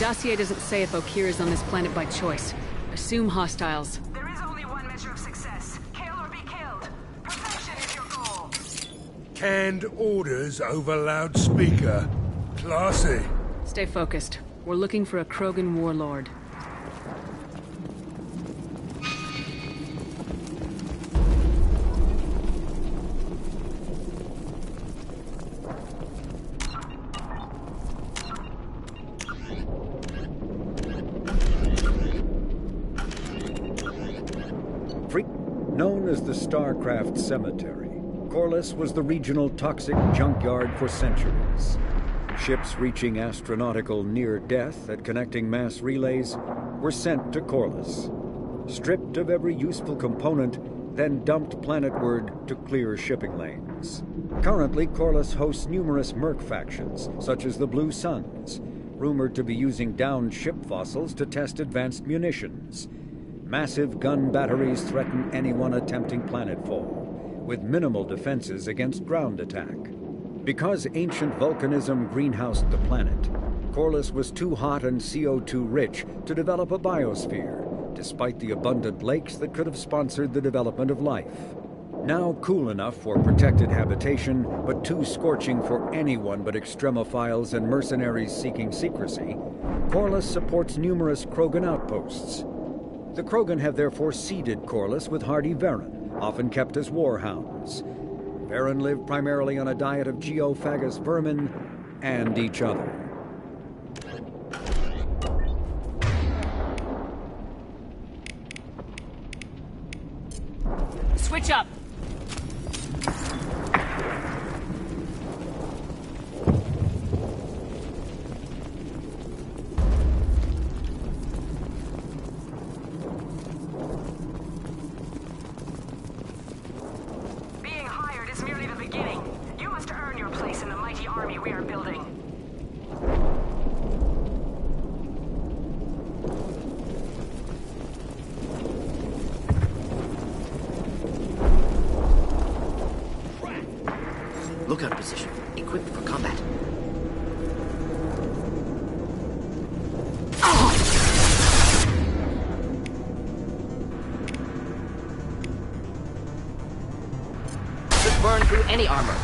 dossier doesn't say if Okeer is on this planet by choice. Assume hostiles. There is only one measure of success. Kill or be killed. Perfection is your goal. Canned orders over loudspeaker. Classy. Stay focused. We're looking for a Krogan warlord. Known as the Starcraft Cemetery, Corliss was the regional toxic junkyard for centuries. Ships reaching astronautical near-death at connecting mass relays were sent to Corliss, stripped of every useful component, then dumped planetward to clear shipping lanes. Currently, Corliss hosts numerous merc factions, such as the Blue Suns, rumored to be using downed ship fossils to test advanced munitions. Massive gun batteries threaten anyone attempting planetfall, with minimal defenses against ground attack. Because ancient volcanism greenhoused the planet, Corliss was too hot and CO2 rich to develop a biosphere, despite the abundant lakes that could have sponsored the development of life. Now cool enough for protected habitation, but too scorching for anyone but extremophiles and mercenaries seeking secrecy, Corliss supports numerous Krogan outposts. The Krogan have therefore seeded Corliss with hardy Varen, often kept as warhounds. Varen live primarily on a diet of geophagous vermin and each other. Switch up! Being hired is merely the beginning. You must earn your place in the mighty army we are building. Lookout position. Equipped for combat. Should burn through any armor.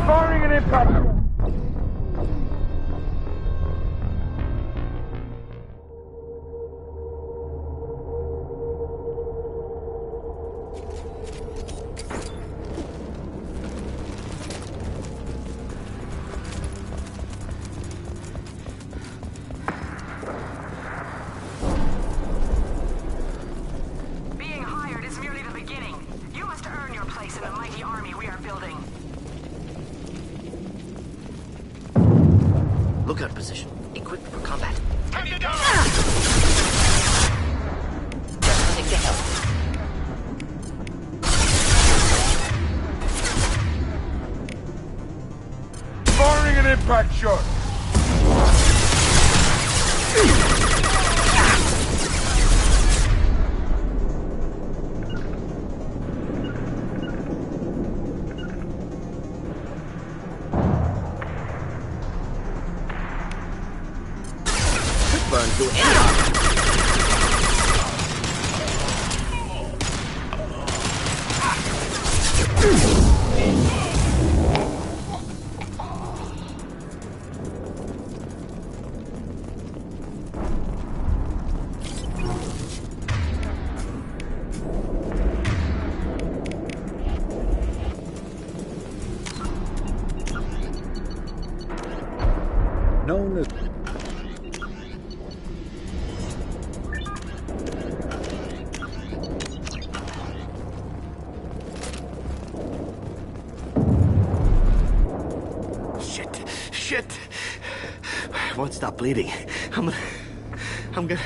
Firing an impact! Being hired is merely the beginning. You must earn your place in the mighty army we are building. Lookout position. Equipped for combat. Take the help. Firing an impact shot! Should burn through any armor. Known as Shit. I won't stop bleeding. I'm gonna...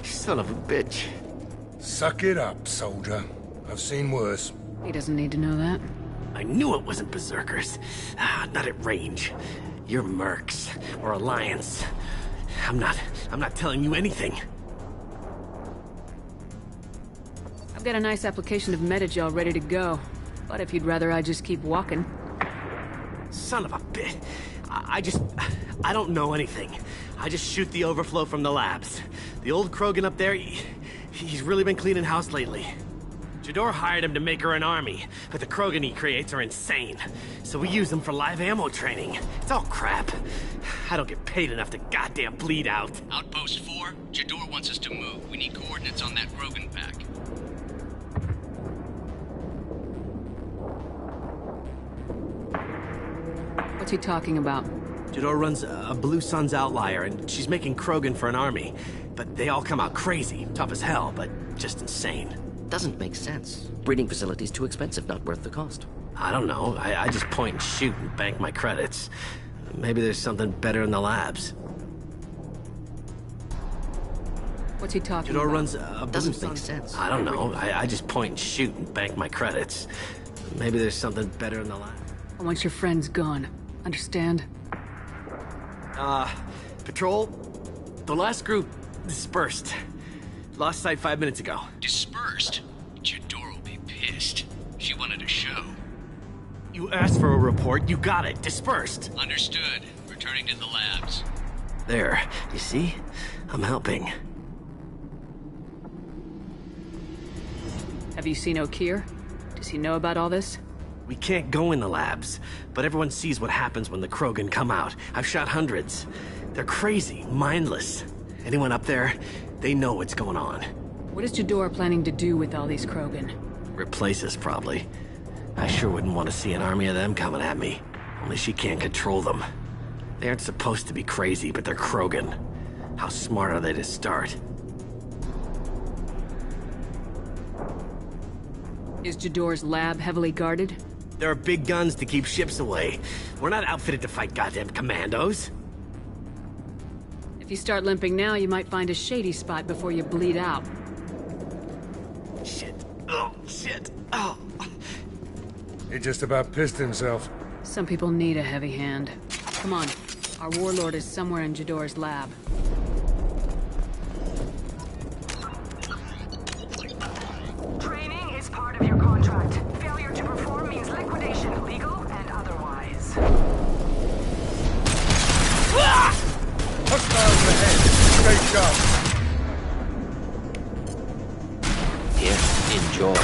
Son of a bitch. Suck it up, soldier. I've seen worse. He doesn't need to know that. I knew it wasn't Berserkers. Not at range. You're mercs. Or Alliance. I'm not telling you anything. I've got a nice application of Metagel ready to go. But if you'd rather I just keep walking. Son of a bit. I don't know anything. I just shoot the overflow from the labs. The old Krogan up there, he's really been cleaning house lately. Jador hired him to make her an army, but the Krogan he creates are insane. So we use them for live ammo training. It's all crap. I don't get paid enough to goddamn bleed out. Outpost 4, Jador wants us to move. We need coordinates on that Krogan pack. What's he talking about? Jador runs a Blue Suns outlier, and she's making Krogan for an army. But they all come out crazy, tough as hell, but just insane. Doesn't make sense. Breeding facility's too expensive, not worth the cost. I don't know. I just point and shoot and bank my credits. Maybe there's something better in the labs. What's he talking Jador about? runs a Blue Doesn't Suns. make sense. I don't know. I just point and shoot and bank my credits. Maybe there's something better in the labs. I want your friends gone. Understand? Patrol, the last group dispersed. Lost sight 5 minutes ago. Dispersed? Jador will be pissed. She wanted a show. You asked for a report, you got it. Dispersed. Understood. Returning to the labs. There, you see? I'm helping. Have you seen Okeer? Does he know about all this? We can't go in the labs, but everyone sees what happens when the Krogan come out. I've shot hundreds. They're crazy, mindless. Anyone up there, they know what's going on. What is Jador planning to do with all these Krogan? Replace us, probably. I sure wouldn't want to see an army of them coming at me. Only she can't control them. They aren't supposed to be crazy, but they're Krogan. How smart are they to start? Is Jador's lab heavily guarded? There are big guns to keep ships away. We're not outfitted to fight goddamn commandos. If you start limping now, you might find a shady spot before you bleed out. Shit. Oh, shit. Oh. He just about pissed himself. Some people need a heavy hand. Come on. Our warlord is somewhere in Jador's lab. Training is part of your contract. Failure to perform means liquidation, legal and otherwise. Hostiles ahead. Stay sharp. Yes, enjoy.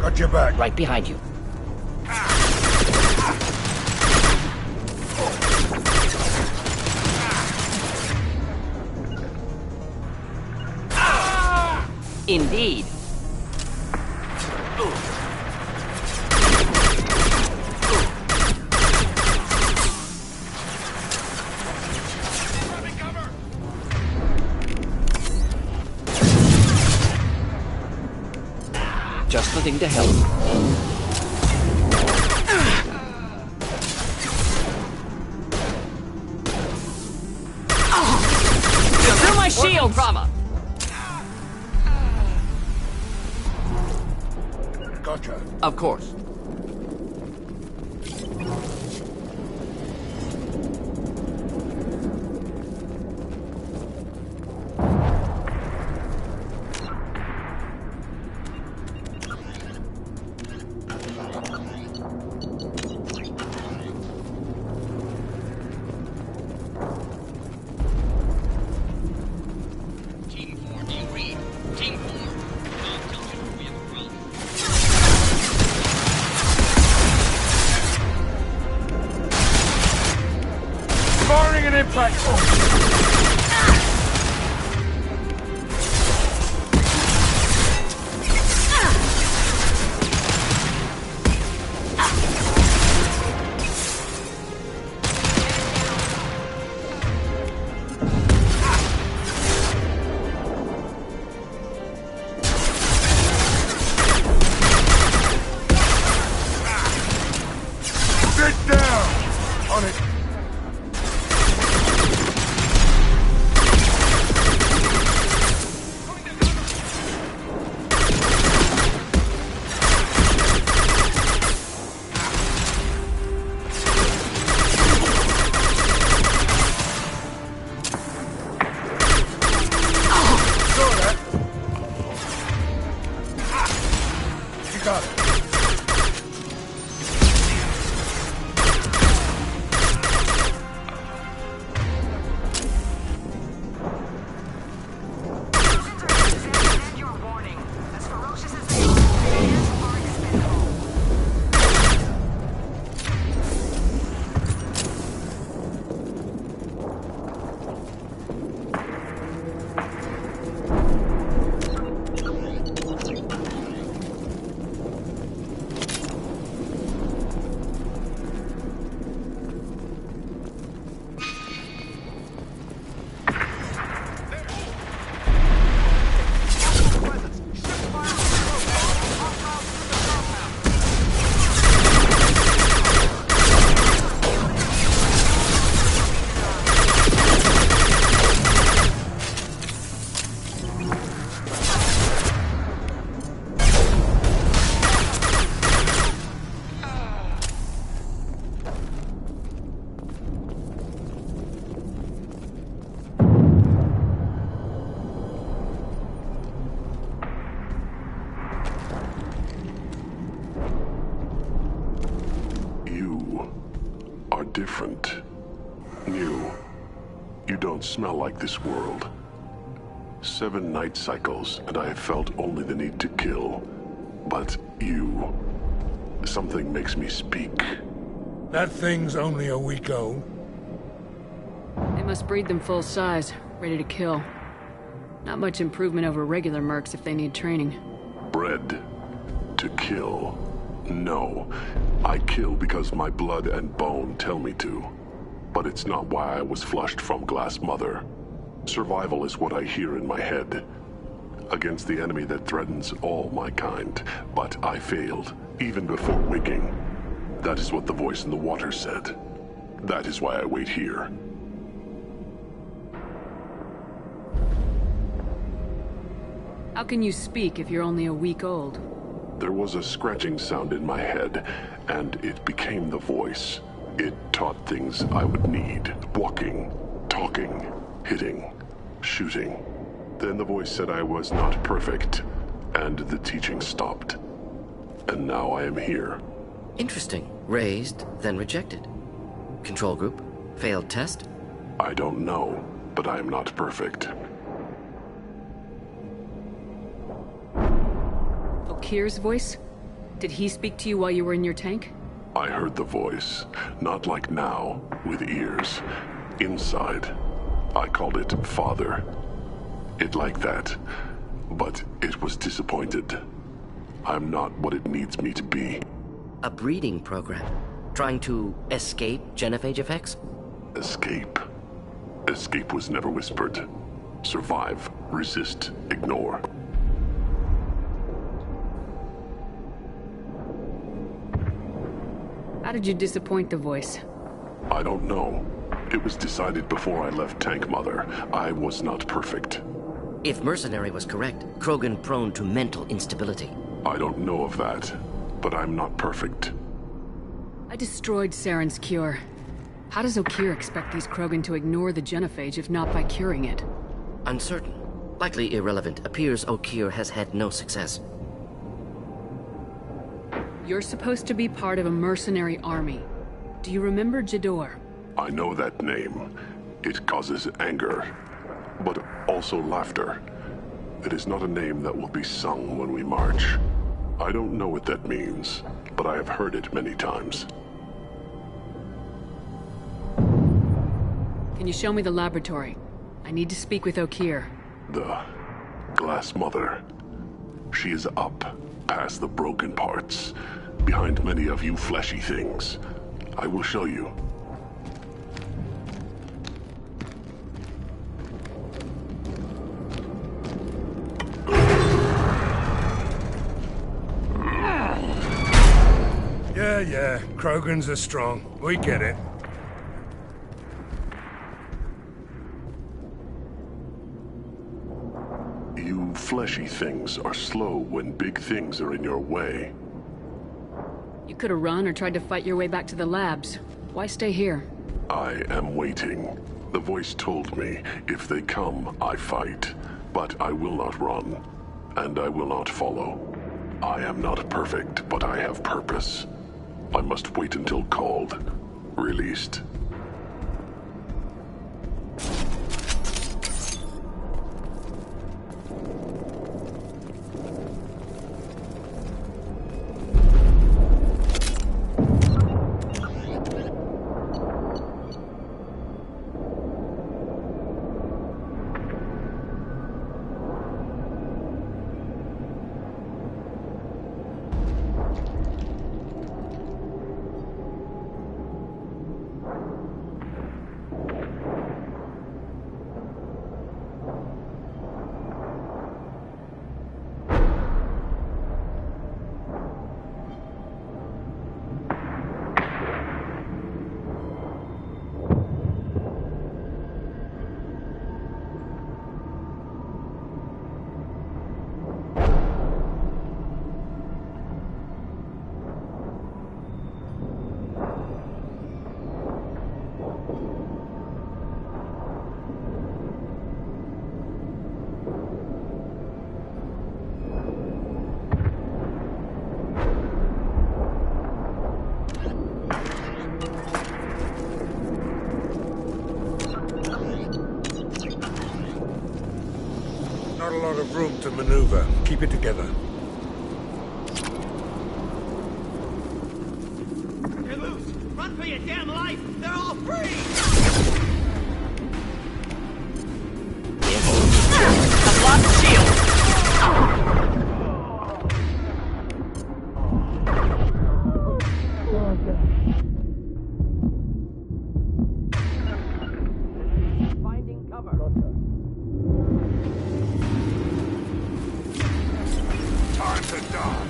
Got your back. Right behind you. Indeed. Just looking to help. Through my shield, Brahma. Gotcha. Of course. Bringing impact! Get down! On it! Different. New. You don't smell like this world. 7 night cycles, and I have felt only the need to kill. But you... something makes me speak. That thing's only a week old. They must breed them full size, ready to kill. Not much improvement over regular mercs if they need training. Bred to kill. No. I kill because my blood and bone tell me to. But it's not why I was flushed from Glass Mother. Survival is what I hear in my head. Against the enemy that threatens all my kind. But I failed, even before waking. That is what the voice in the water said. That is why I wait here. How can you speak if you're only a week old? There was a scratching sound in my head, and it became the voice. It taught things I would need. Walking, talking, hitting, shooting. Then the voice said I was not perfect, and the teaching stopped. And now I am here. Interesting. Raised, then rejected. Control group? Failed test? I don't know, but I am not perfect. Okir's voice? Did he speak to you while you were in your tank? I heard the voice. Not like now, with ears. Inside. I called it Father. It like that. But it was disappointed. I'm not what it needs me to be. A breeding program? Trying to escape genophage effects? Escape. Escape was never whispered. Survive, resist, ignore. How did you disappoint the voice? I don't know. It was decided before I left Tank Mother. I was not perfect. If Mercenary was correct, Krogan prone to mental instability. I don't know of that, but I'm not perfect. I destroyed Saren's cure. How does Okir expect these Krogan to ignore the genophage if not by curing it? Uncertain. Likely irrelevant. Appears Okir has had no success. You're supposed to be part of a mercenary army. Do you remember Jador? I know that name. It causes anger, but also laughter. It is not a name that will be sung when we march. I don't know what that means, but I have heard it many times. Can Can you show me the laboratory? I need to speak with Okeer. The Glass Mother. She is up, past the broken parts, behind many of you fleshy things. I will show you. Yeah, Krogans are strong. We get it. You fleshy things are slow when big things are in your way. You could have run or tried to fight your way back to the labs. Why stay here? I am waiting. The voice told me, if they come, I fight. But I will not run. And I will not follow. I am not perfect, but I have purpose. I must wait until called. Released. Not a lot of room to maneuver. Keep it together. You're loose! Run for your damn life! They're all free! I've lost the shield! Finding cover. Time to die.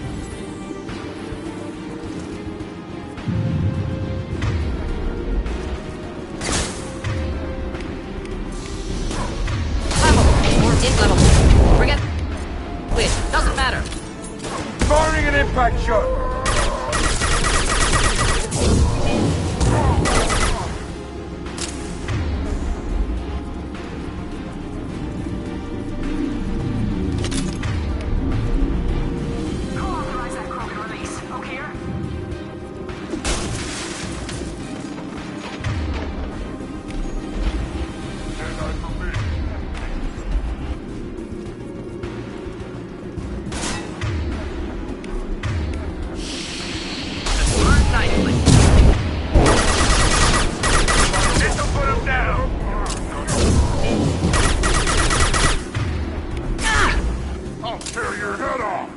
Level or in level. Forget. Wait, doesn't matter. Firing an impact shot. Who authorized that Krogan release? Okeer? Burn nicely. This'll put him down. I'll tear your head off.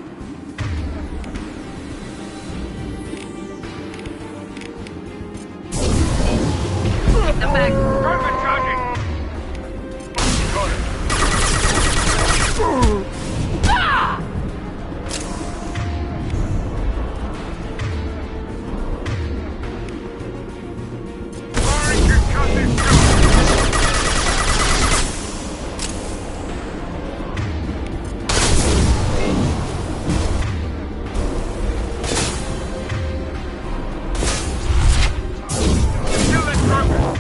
Get them back. Private charging. Got it. Firing concussive shot. Kill that Krogan.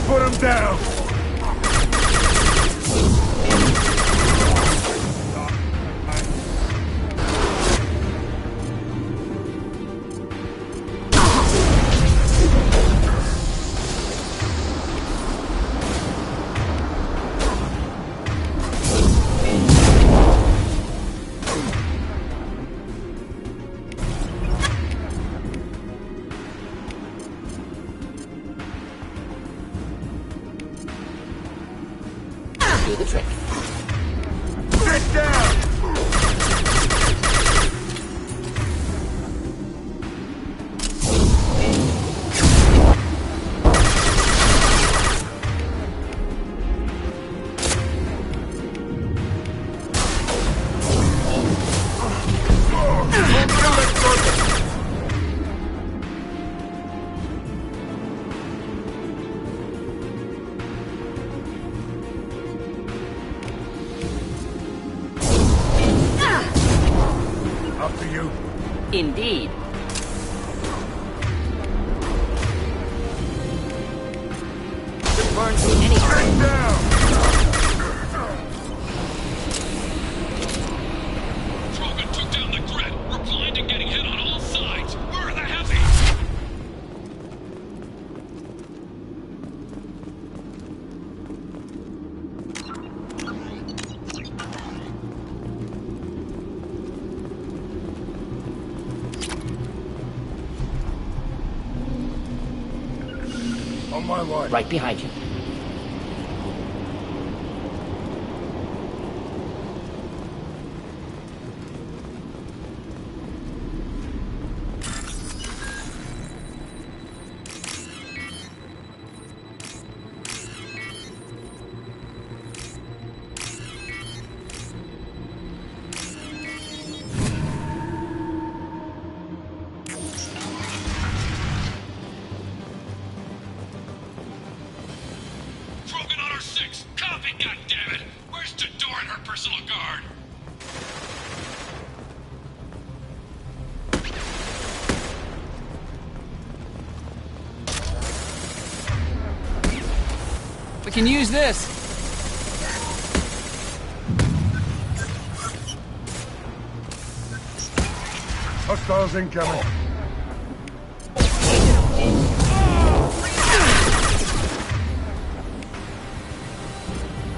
put him down! Do the trick. Sit down! After you. Indeed. Could burn through any armor. Sit down! Krogan took down the grid. We're blind and getting hit on all sides. Where are the heavies? On my way. Right behind you. Krogan on our 6. Copy, goddammit. Where's Tador and her personal guard? We can use this. Hostiles incoming.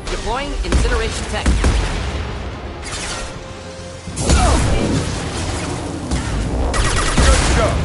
Deploying incineration tech. Good shot.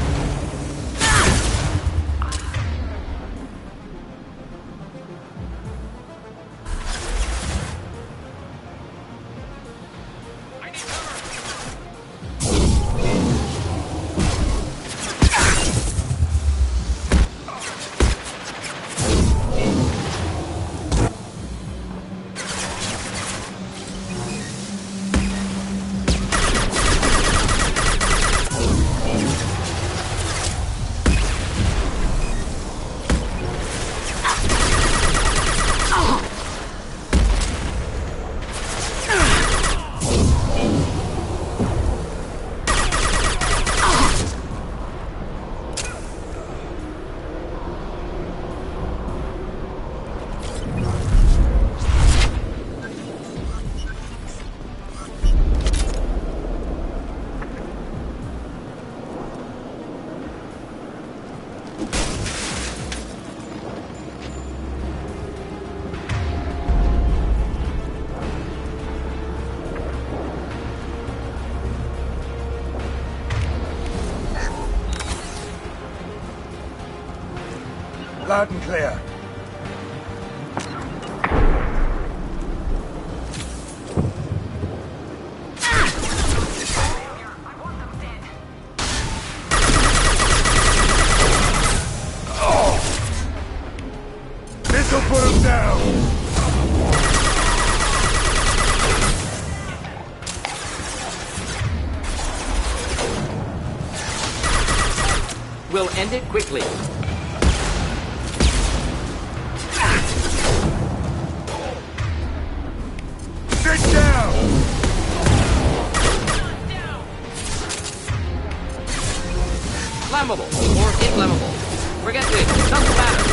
Loud and clear. This'll put him down. We'll end it quickly. Sit down. Flammable or inflammable. Forget this. Doesn't matter.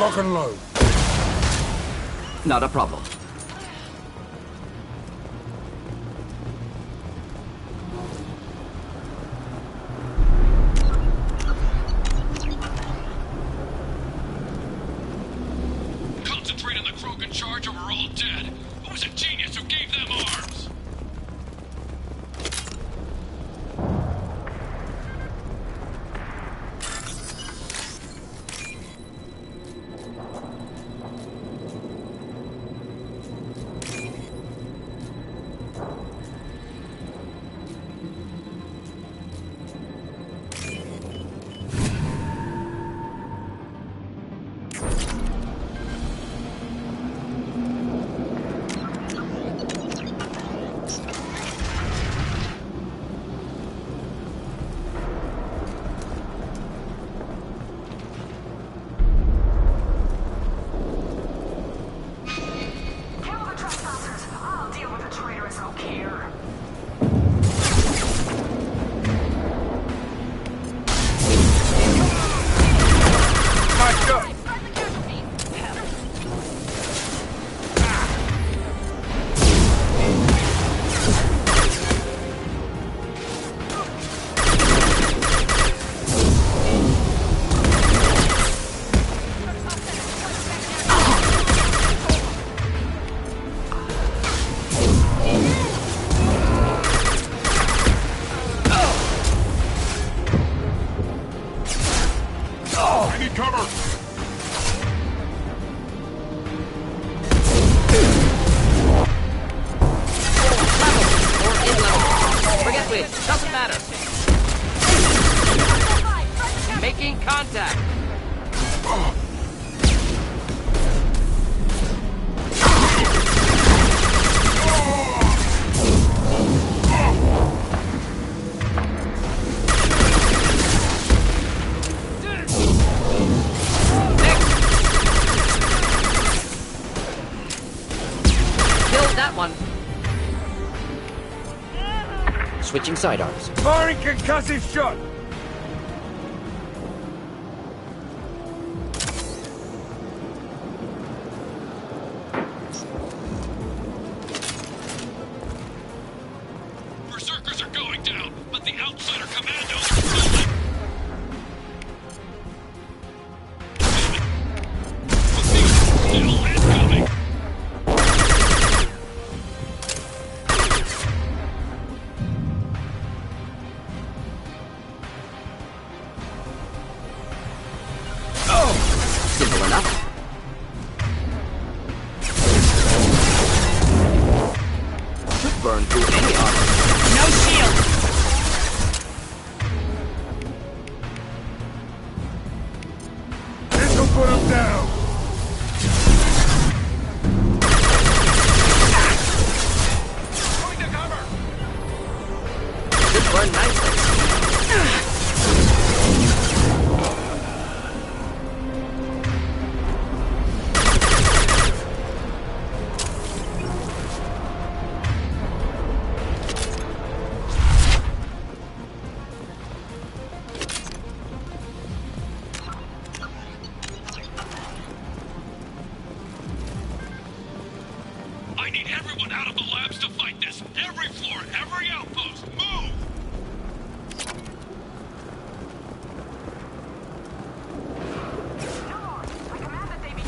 Lock and load. Not a problem. Concentrate on the Krogan charge or we're all dead. Who's a genius who gave them arms? Kill the trespassers. I'll deal with the traitorous oak here. Nice shot. I need cover! Or in level. Forget which. Doesn't matter. Making contact. Killed that one. Switching sidearms. Firing concussive shot. Berserkers are going down, but the outsider commandos are still in. Still incoming. Simple enough. Could burn through any armor. No shield! This'll put him down. Going to cover. Could burn nicely. I need everyone out of the labs to fight this. Every floor, every outpost, move! I command that they be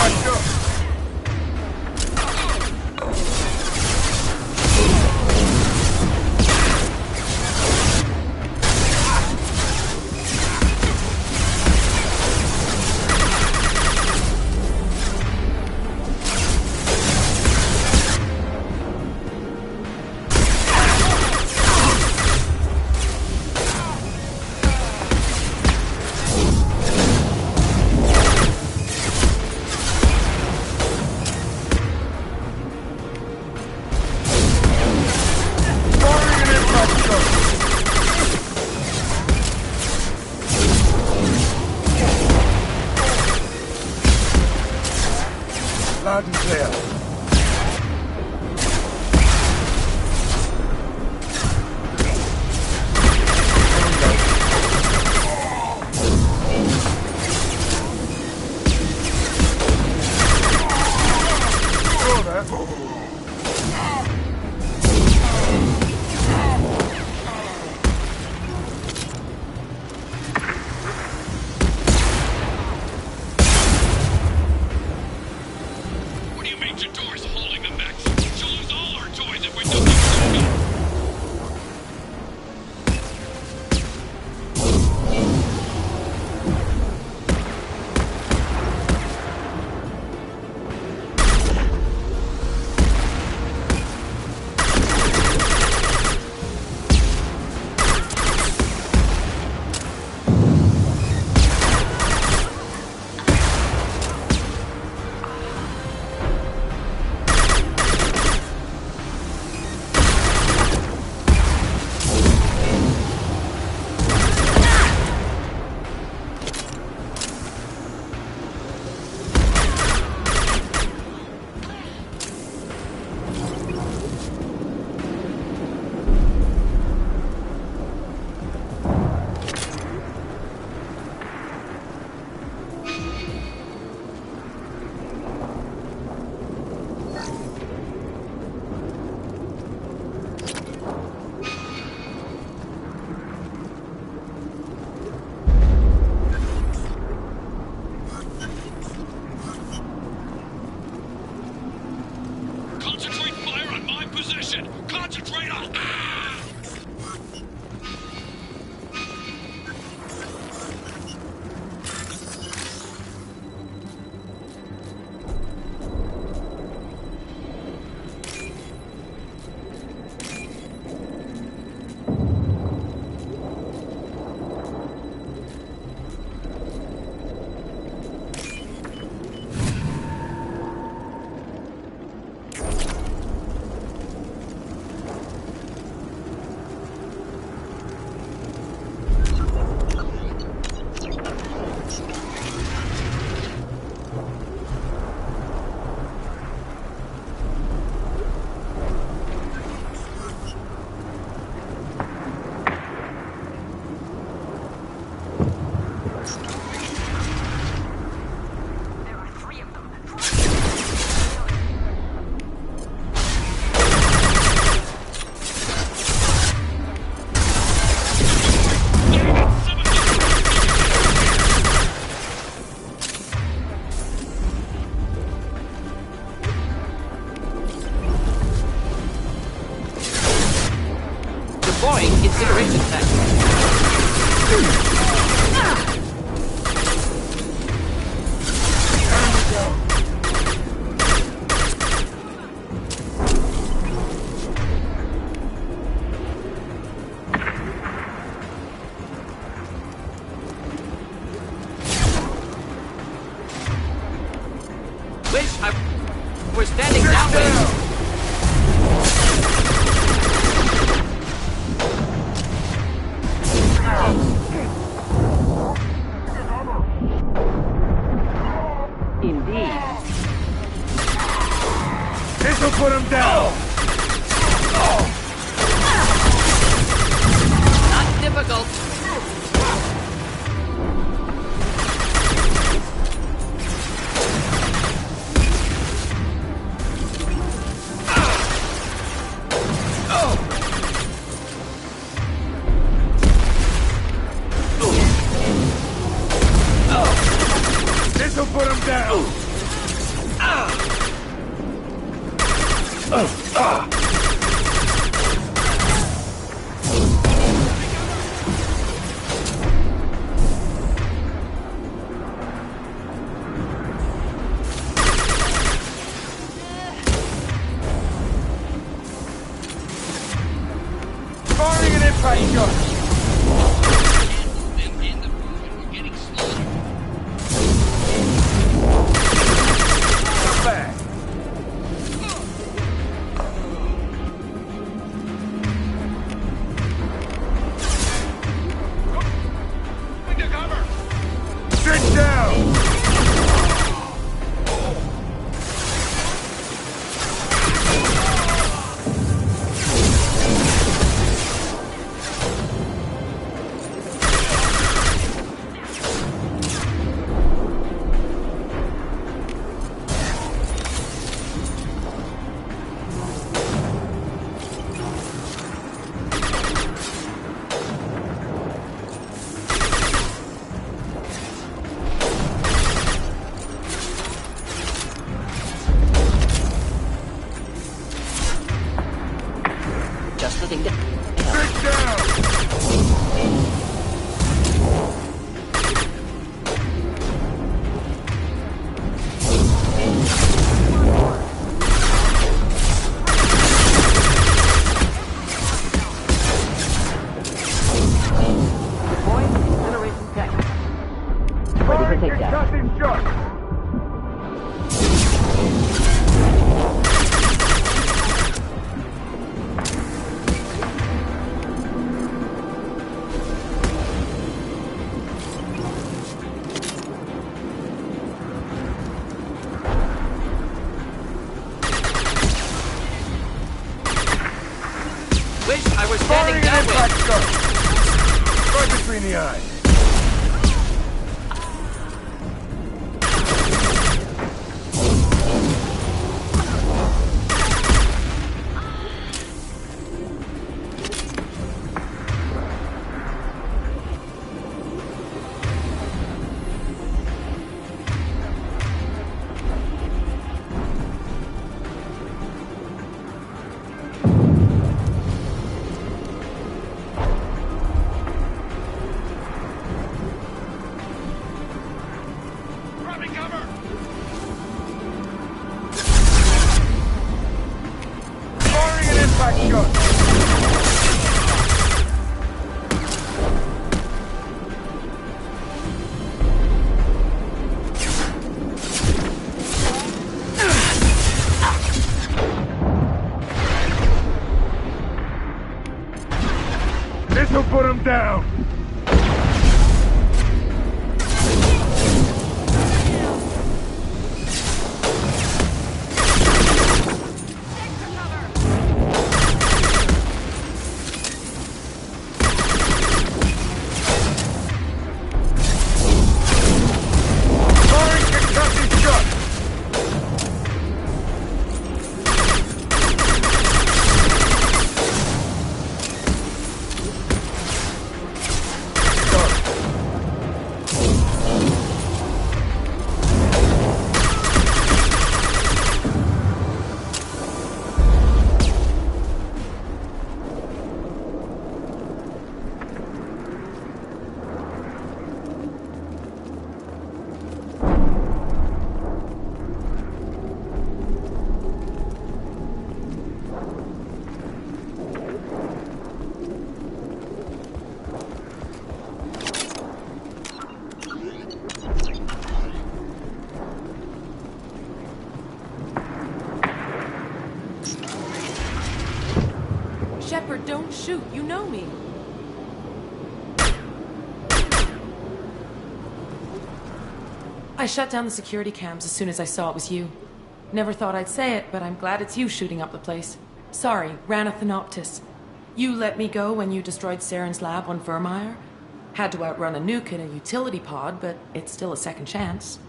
Nice shot. Loud and clear. Incineration tank. We're standing downwind. Indeed. This'll put him down! Not difficult. This'll put him down! Firing an impact shot! Back. Sit down! Just the thing to... Sit down! Deploying incineration tank. Ready for Firing takedown. concussing shot! Wish I were Firing standing an impact downwind. shot! Right between the eyes. Firing an impact shot! This'll put him down! Firing concussing shot! Don't shoot, you know me. I shut down the security cams as soon as I saw it was you. Never thought I'd say it, but I'm glad it's you shooting up the place. Sorry, Rana Thanoptis. You let me go when you destroyed Saren's lab on Vermeer. Had to outrun a nuke in a utility pod, but it's still a second chance.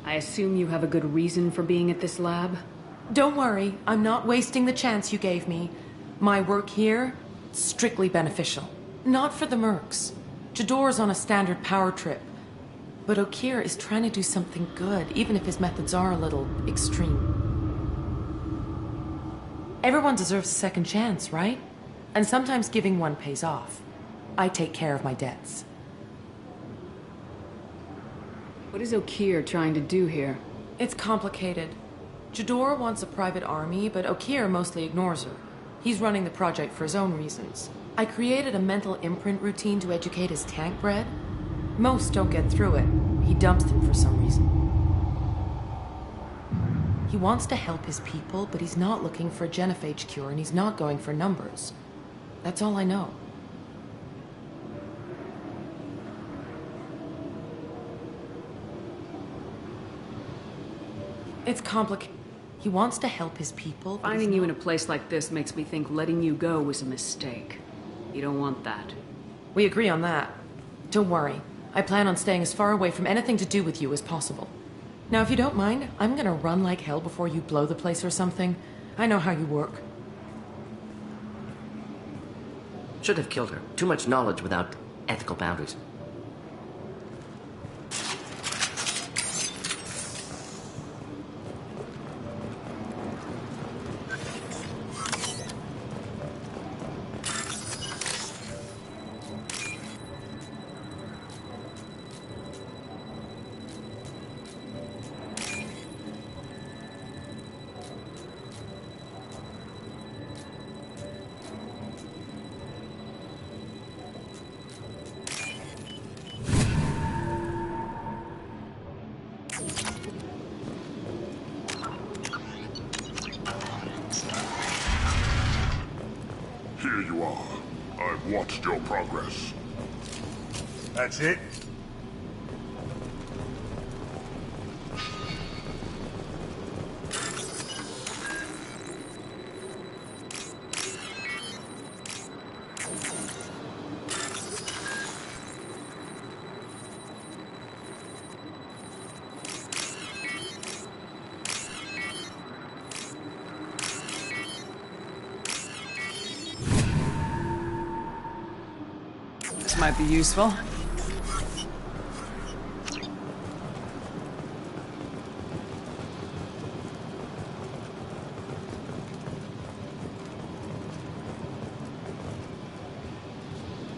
I assume you have a good reason for being at this lab? Don't worry, I'm not wasting the chance you gave me. My work here, strictly beneficial. Not for the mercs. Jador's on a standard power trip. But Okeer is trying to do something good, even if his methods are a little extreme. Everyone deserves a second chance, right? And sometimes giving one pays off. I take care of my debts. What is Okeer trying to do here? It's complicated. Jador wants a private army, but Okeer mostly ignores her. He's running the project for his own reasons. I created a mental imprint routine to educate his tank bred. Most don't get through it. He dumps them for some reason. He wants to help his people, but he's not looking for a genophage cure, and he's not going for numbers. That's all I know. It's complicated. He wants to help his people, but Finding you in a place like this makes me think letting you go was a mistake. You don't want that. We agree on that. Don't worry. I plan on staying as far away from anything to do with you as possible. Now, if you don't mind, I'm gonna run like hell before you blow the place or something. I know how you work. Should have killed her. Too much knowledge without ethical boundaries. Here you are. I've watched your progress. That's it? This might be useful.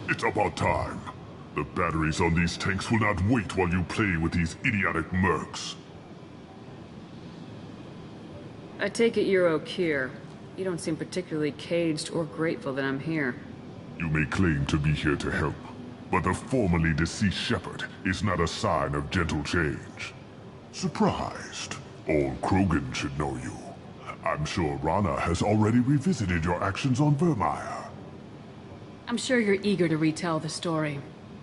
It's about time. The batteries on these tanks will not wait while you play with these idiotic mercs. I take it you're Okeer. You don't seem particularly caged or grateful that I'm here. You may claim to be here to help, but the formerly deceased Shepherd is not a sign of gentle change. Surprised? All Krogan should know you. I'm sure Rana has already revisited your actions on Vermeer. I'm sure you're eager to retell the story.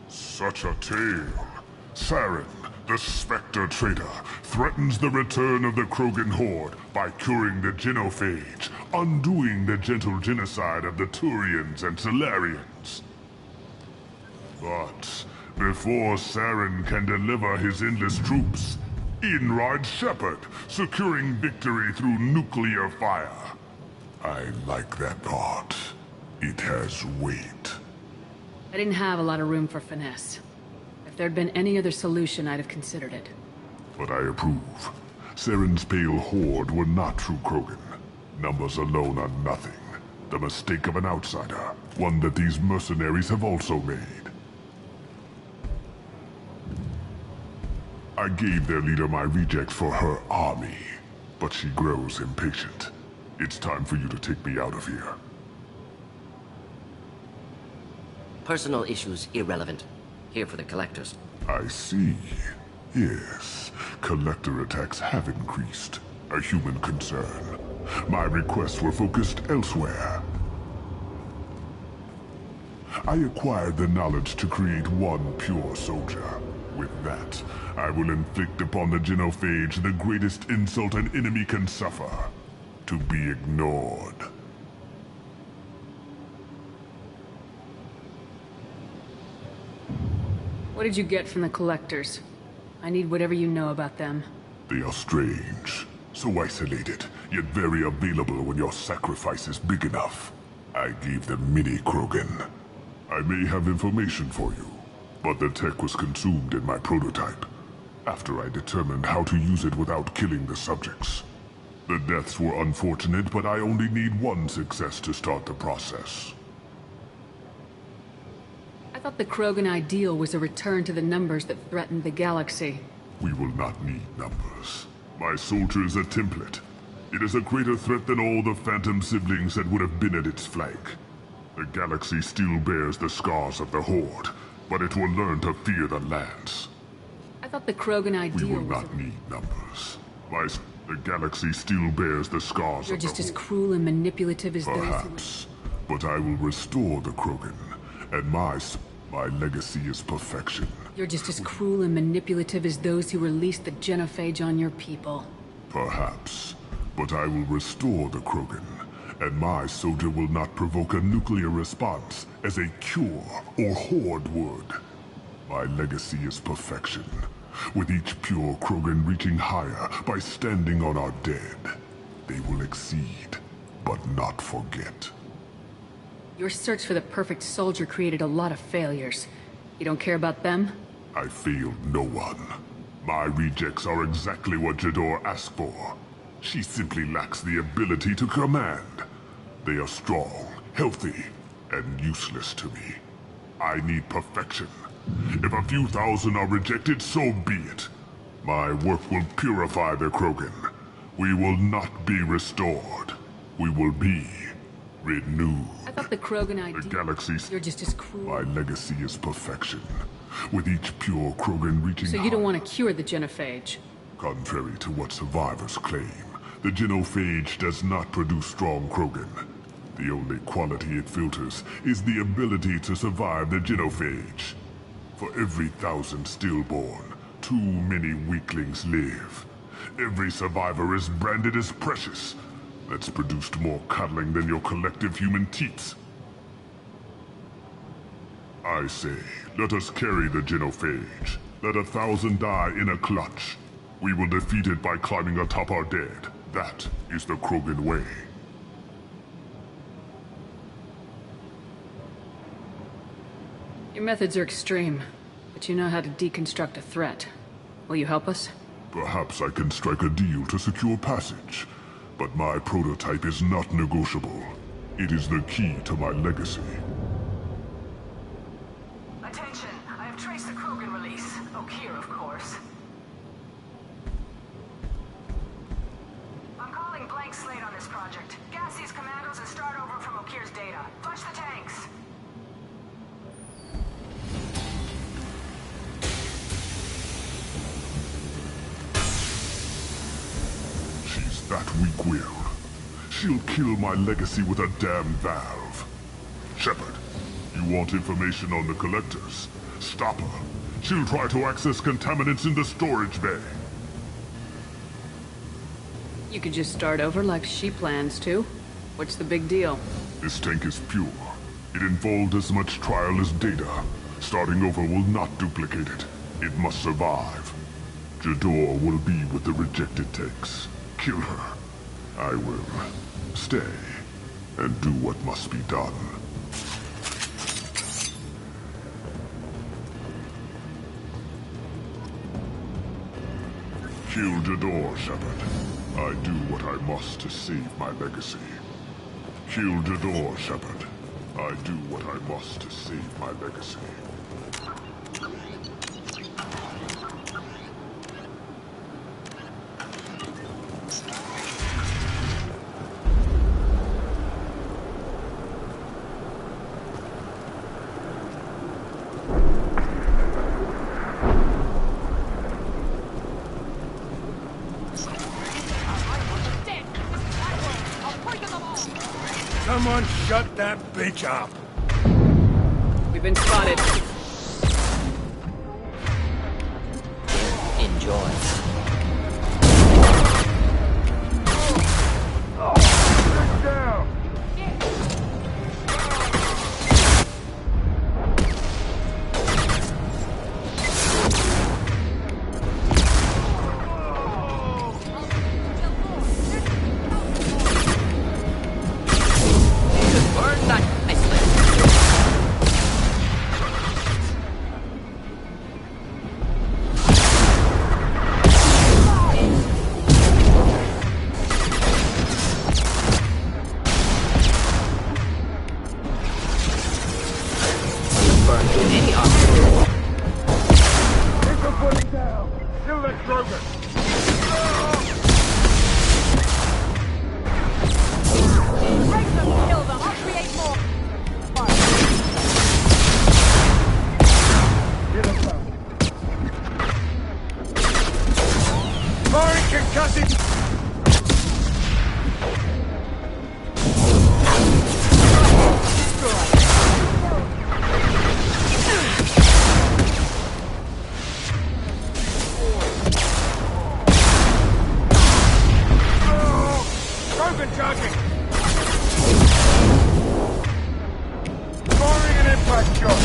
Such a tale. Saren, the Spectre traitor, threatens the return of the Krogan horde by curing the genophage, undoing the gentle genocide of the Turians and Solarians. But before Saren can deliver his endless troops, in rides Shepherd, securing victory through nuclear fire. I like that part. It has weight. I didn't have a lot of room for finesse. If there'd been any other solution, I'd have considered it. But I approve. Saren's pale horde were not true Krogan. Numbers alone are nothing. The mistake of an outsider. One that these mercenaries have also made. I gave their leader my rejects for her army, but she grows impatient. It's time for you to take me out of here. Personal issues irrelevant. Here for the collectors. I see. Yes, collector attacks have increased. A human concern. My requests were focused elsewhere. I acquired the knowledge to create one pure soldier. With that, I will inflict upon the genophage the greatest insult an enemy can suffer. To be ignored. What did you get from the collectors? I need whatever you know about them. They are strange. So isolated, yet very available when your sacrifice is big enough. I gave them mini Krogan. I may have information for you, but the tech was consumed in my prototype, after I determined how to use it without killing the subjects. The deaths were unfortunate, but I only need one success to start the process. I thought the Krogan ideal was a return to the numbers that threatened the galaxy. We will not need numbers. My soldier is a template. It is a greater threat than all the Phantom siblings that would have been at its flank. The galaxy still bears the scars of the Horde, but it will learn to fear the lands. I thought the Krogan ideal We will not need numbers. The galaxy still bears the scars You're of the just as Horde. cruel and manipulative as those who... Perhaps, but I will restore the Krogan, and my legacy is perfection. You're just as cruel and manipulative as those who released the genophage on your people. Perhaps, but I will restore the Krogan, and my soldier will not provoke a nuclear response as a cure or Horde would. My legacy is perfection, with each pure Krogan reaching higher by standing on our dead. They will exceed, but not forget. Your search for the perfect soldier created a lot of failures. You don't care about them? I failed no one. My rejects are exactly what Jador asked for. She simply lacks the ability to command. They are strong, healthy, and useless to me. I need perfection. If a few thousand are rejected, so be it. My work will purify the Krogan. We will not be restored. We will be renewed. I thought the Krogan ideal... The galaxy... You're just as cruel. My legacy is perfection, with each pure Krogan reaching So you don't want to cure the genophage? Contrary to what survivors claim, the genophage does not produce strong Krogan. The only quality it filters is the ability to survive the genophage. For every 1,000 stillborn, too many weaklings live. Every survivor is branded as precious. That's produced more cuddling than your collective human teats. I say, let us carry the genophage. Let 1,000 die in a clutch. We will defeat it by climbing atop our dead. That is the Krogan way. Your methods are extreme, but you know how to deconstruct a threat. Will you help us? Perhaps I can strike a deal to secure passage. But my prototype is not negotiable. It is the key to my legacy. Attention, I have traced the Krogan release. Okeer, of course. I'm calling blank slate on this project. Gas these commandos and start over from Okeer's data. Flush the tanks. She's that weak-willed. She'll kill my legacy with a damn valve. Shepard, you want information on the Collectors? Stop her. She'll try to access contaminants in the storage bay. You could just start over like she plans to. What's the big deal? This tank is pure. It involved as much trial as data. Starting over will not duplicate it. It must survive. Jador will be with the rejected tanks. Kill her. I will stay and do what must be done. Kill Jador, Shepard. I do what I must to save my legacy. Kill Jador, Shepard. I do what I must to save my legacy. Someone shut that bitch up! We've been spotted. Enjoy. Burn that nicely. Burn any obstacle. Kill that Krogan! Kill them. I'll create more. Firing concussive! Krogan charging! Firing an impact shot!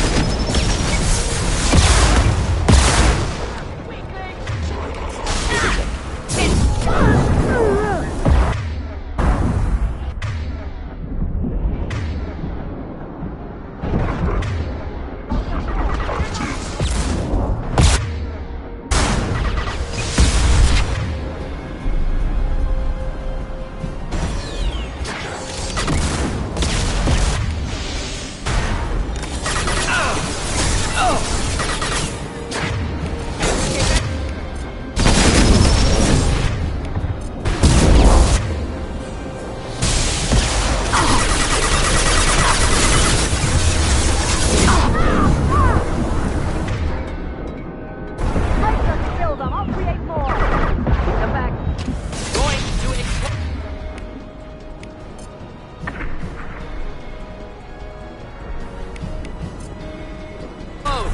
Kill them. I'll create more. Come back. Going to explode. Oh.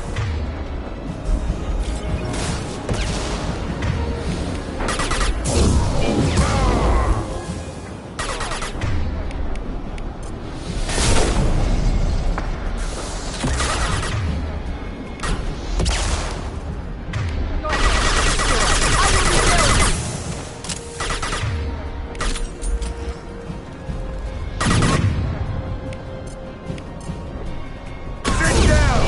Sit down!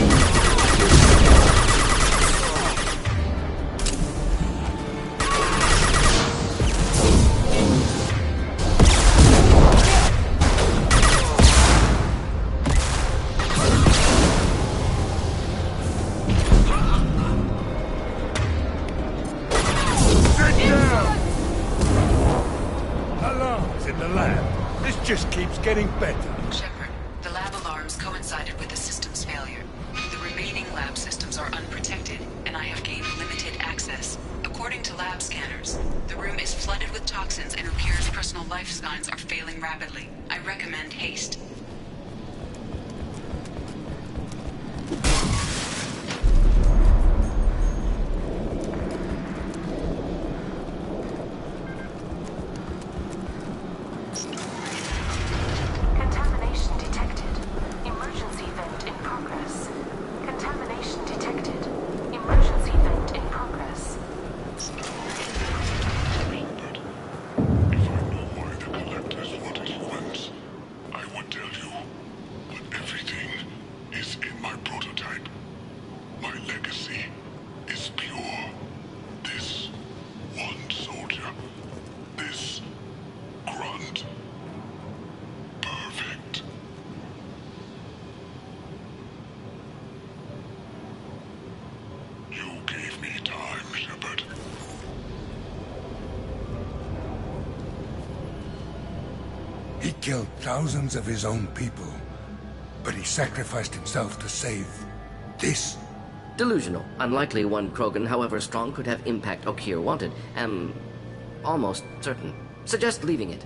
Sit down! Alarms in the lab. This just keeps getting better. Shepard, the lab alarms coincided with the system's failure. The remaining lab systems are unprotected, and I have gained limited access. According to lab scanners, the room is flooded with toxins and Ukir's personal life signs are failing rapidly. I recommend haste. Contamination detected. Emergency vent in progress. Contamination detected. Emergency vent in progress. Albert, if I know why the Collectors wanted humans, I would tell you. But everything is in my prototype. My legacy is pure. This one soldier. This grunt. Perfect. You gave me time, Shepard. He killed thousands of his own people, but he sacrificed himself to save this. Delusional. Unlikely one Krogan, however strong, could have impact Ukir wanted. Am almost certain. Suggest leaving it.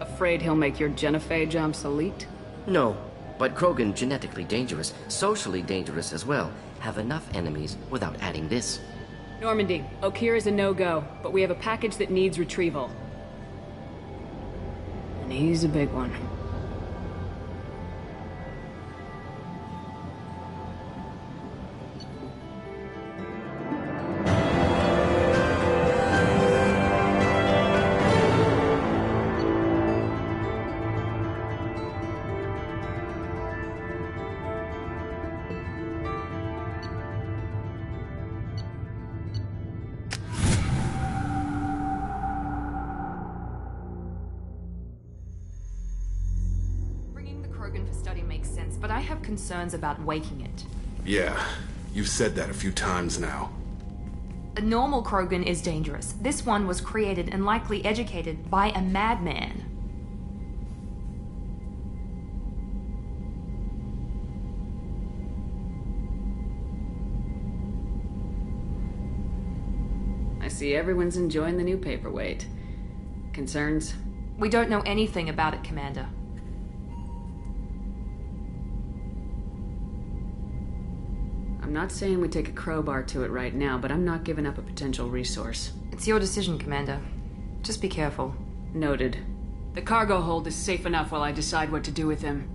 Afraid he'll make your genophage obsolete? No. But Krogan, genetically dangerous, socially dangerous as well, have enough enemies without adding this. Normandy, Okeer is a no-go, but we have a package that needs retrieval. And he's a big one. Krogan for study makes sense, but I have concerns about waking it. Yeah, you've said that a few times now. A normal Krogan is dangerous. This one was created and likely educated by a madman. I see everyone's enjoying the new paperweight. Concerns? We don't know anything about it, Commander. I'm not saying we take a crowbar to it right now, but I'm not giving up a potential resource. It's your decision, Commander. Just be careful. Noted. The cargo hold is safe enough while I decide what to do with him.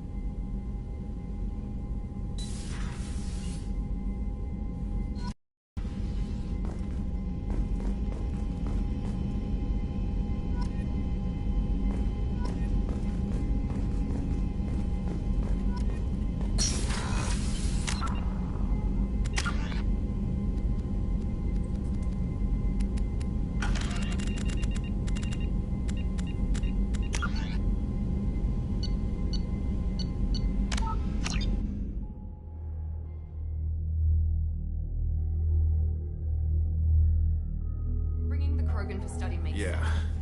Krogan for study makes sense.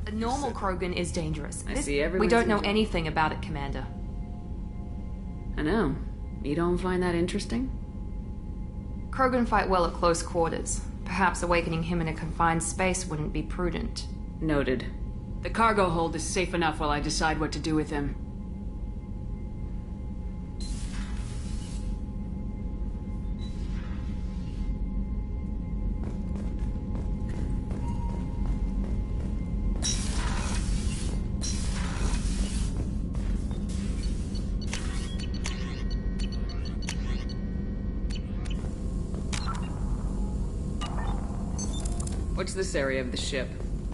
A normal Krogan is dangerous. I see everyone's We don't know enjoying. anything about it, Commander. I know. You don't find that interesting? Krogan fight well at close quarters. Perhaps awakening him in a confined space wouldn't be prudent. Noted. The cargo hold is safe enough while I decide what to do with him. What's this area of the ship?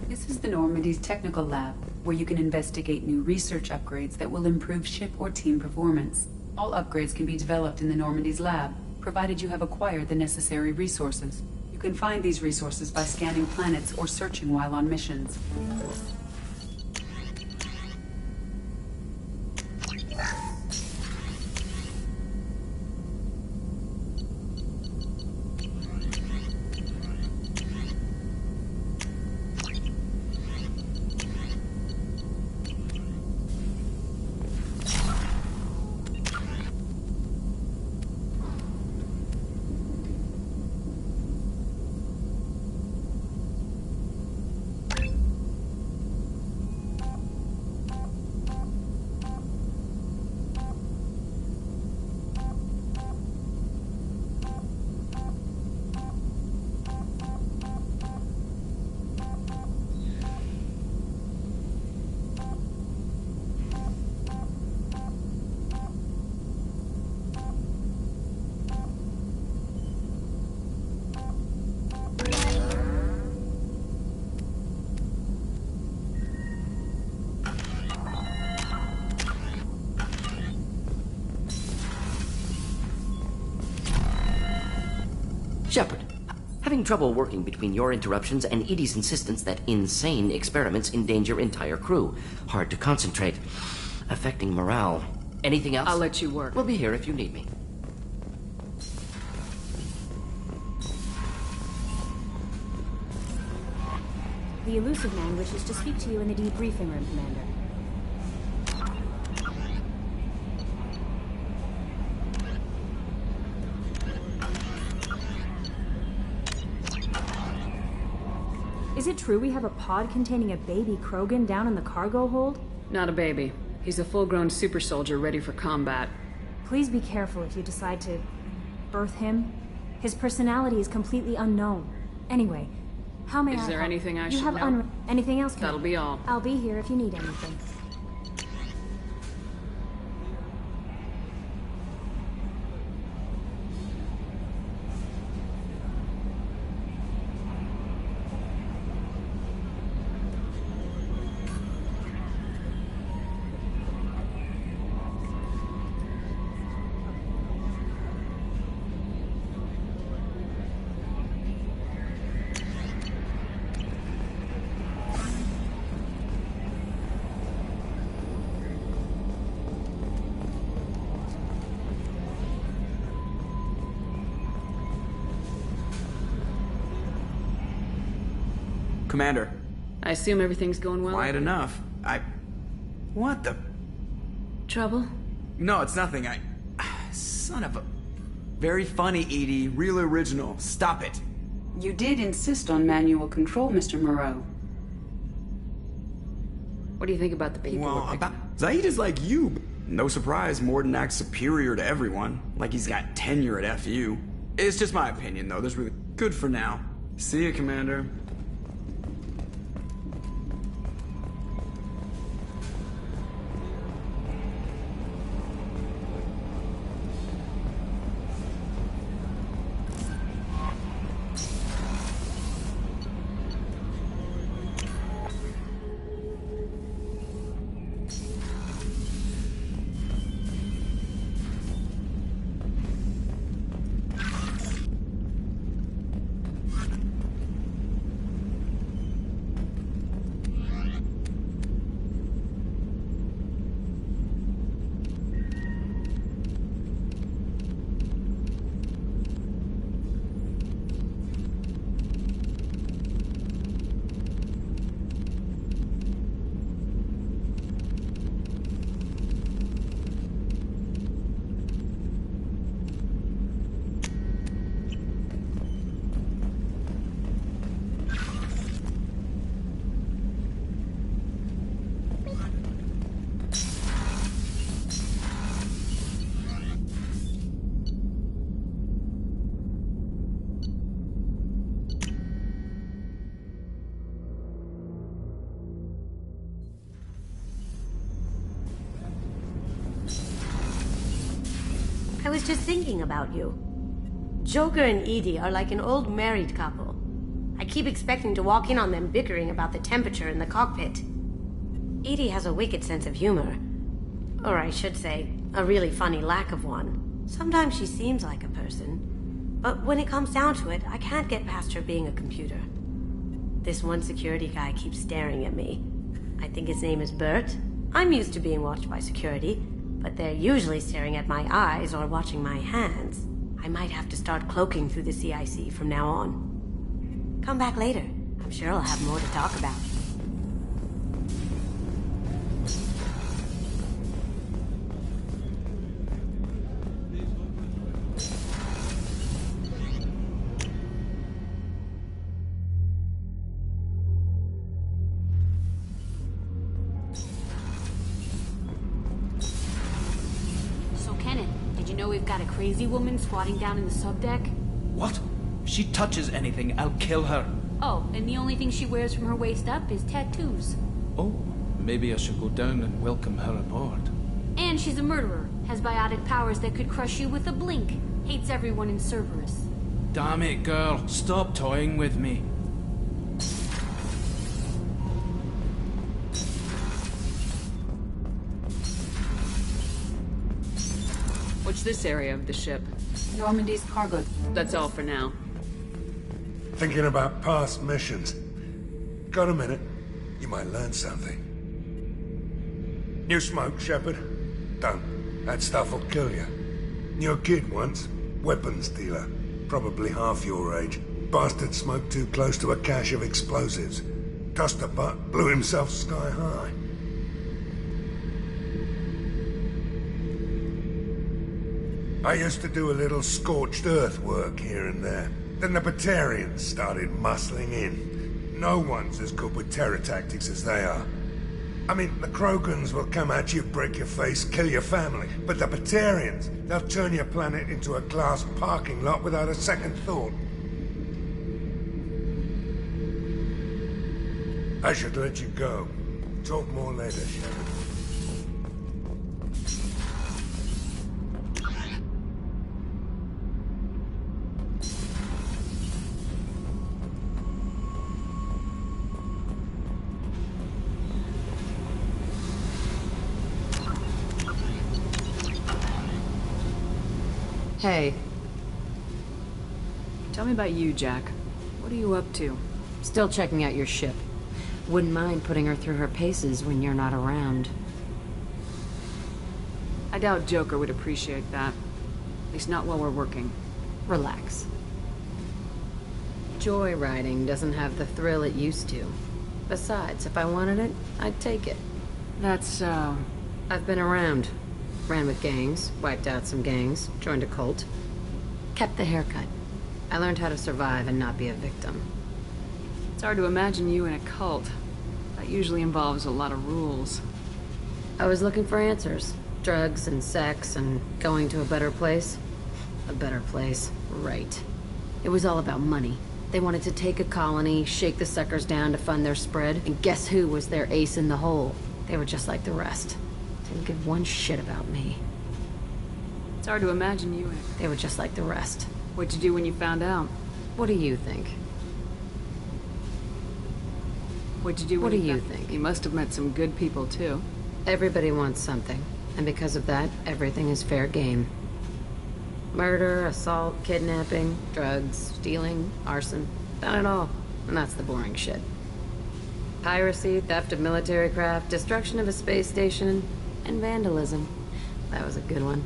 This is the Normandy's technical lab, where you can investigate new research upgrades that will improve ship or team performance. All upgrades can be developed in the Normandy's lab, provided you have acquired the necessary resources. You can find these resources by scanning planets or searching while on missions. Shepard, having trouble working between your interruptions and Edie's insistence that insane experiments endanger entire crew. Hard to concentrate. Affecting morale. Anything else? I'll let you work. We'll be here if you need me. The Elusive Man wishes to speak to you in the debriefing room, Commander. Is it true we have a pod containing a baby Krogan down in the cargo hold? Not a baby. He's a full-grown super soldier ready for combat. Please be careful if you decide to birth him. His personality is completely unknown. Anyway, how may I Is there help? anything I You should have know? anything else? That'll be all. I'll be here if you need anything. Commander. I assume everything's going well? Quiet enough. What the... Trouble? No, it's nothing. Son of a... Very funny, Edie. Real original. Stop it. You did insist on manual control, Mr. Moreau. What do you think about the people? Well, about... Zaid is like you. No surprise, Mordin acts superior to everyone. Like he's got tenure at FU. It's just my opinion, though. There's really... Good for now. See ya, Commander. I was just thinking about you. Joker and Edie are like an old married couple. I keep expecting to walk in on them bickering about the temperature in the cockpit. Edie has a wicked sense of humor. Or I should say, a really funny lack of one. Sometimes she seems like a person. But when it comes down to it, I can't get past her being a computer. This one security guy keeps staring at me. I think his name is Bert. I'm used to being watched by security, but they're usually staring at my eyes or watching my hands. I might have to start cloaking through the CIC from now on. Come back later. I'm sure I'll have more to talk about. We've got a crazy woman squatting down in the subdeck. What? If she touches anything, I'll kill her. Oh, and the only thing she wears from her waist up is tattoos. Oh, maybe I should go down and welcome her aboard. And she's a murderer, has biotic powers that could crush you with a blink, hates everyone in Cerberus. Damn it, girl. Stop toying with me. What's this area of the ship? Normandy's cargo. That's all for now. Thinking about past missions. Got a minute? You might learn something. New smoke, Shepard? Don't. That stuff will kill you. Knew a kid once. Weapons dealer. Probably half your age. Bastard smoked too close to a cache of explosives. Tossed a butt, blew himself sky high. I used to do a little scorched earth work here and there. Then the Batarians started muscling in. No one's as good with terror tactics as they are. I mean, the Krogans will come at you, break your face, kill your family. But the Batarians, they'll turn your planet into a glass parking lot without a second thought. I should let you go. Talk more later, Shepard. Hey. Tell me about you, Jack. What are you up to? Still checking out your ship. Wouldn't mind putting her through her paces when you're not around. I doubt Joker would appreciate that. At least not while we're working. Relax. Joyriding doesn't have the thrill it used to. Besides, if I wanted it, I'd take it. That's so... I've been around. Ran with gangs, wiped out some gangs, joined a cult. Kept the haircut. I learned how to survive and not be a victim. It's hard to imagine you in a cult. That usually involves a lot of rules. I was looking for answers. Drugs and sex and going to a better place. A better place, right. It was all about money. They wanted to take a colony, shake the suckers down to fund their spread, and guess who was their ace in the hole? They were just like the rest. Didn't give one shit about me. It's hard to imagine you in... They were just like the rest. What'd you do when you found out? What do you think? What'd you do when you think? You must have met some good people, too. Everybody wants something. And because of that, everything is fair game. Murder, assault, kidnapping, drugs, stealing, arson. Done it all. And that's the boring shit. Piracy, theft of military craft, destruction of a space station, and vandalism. That was a good one.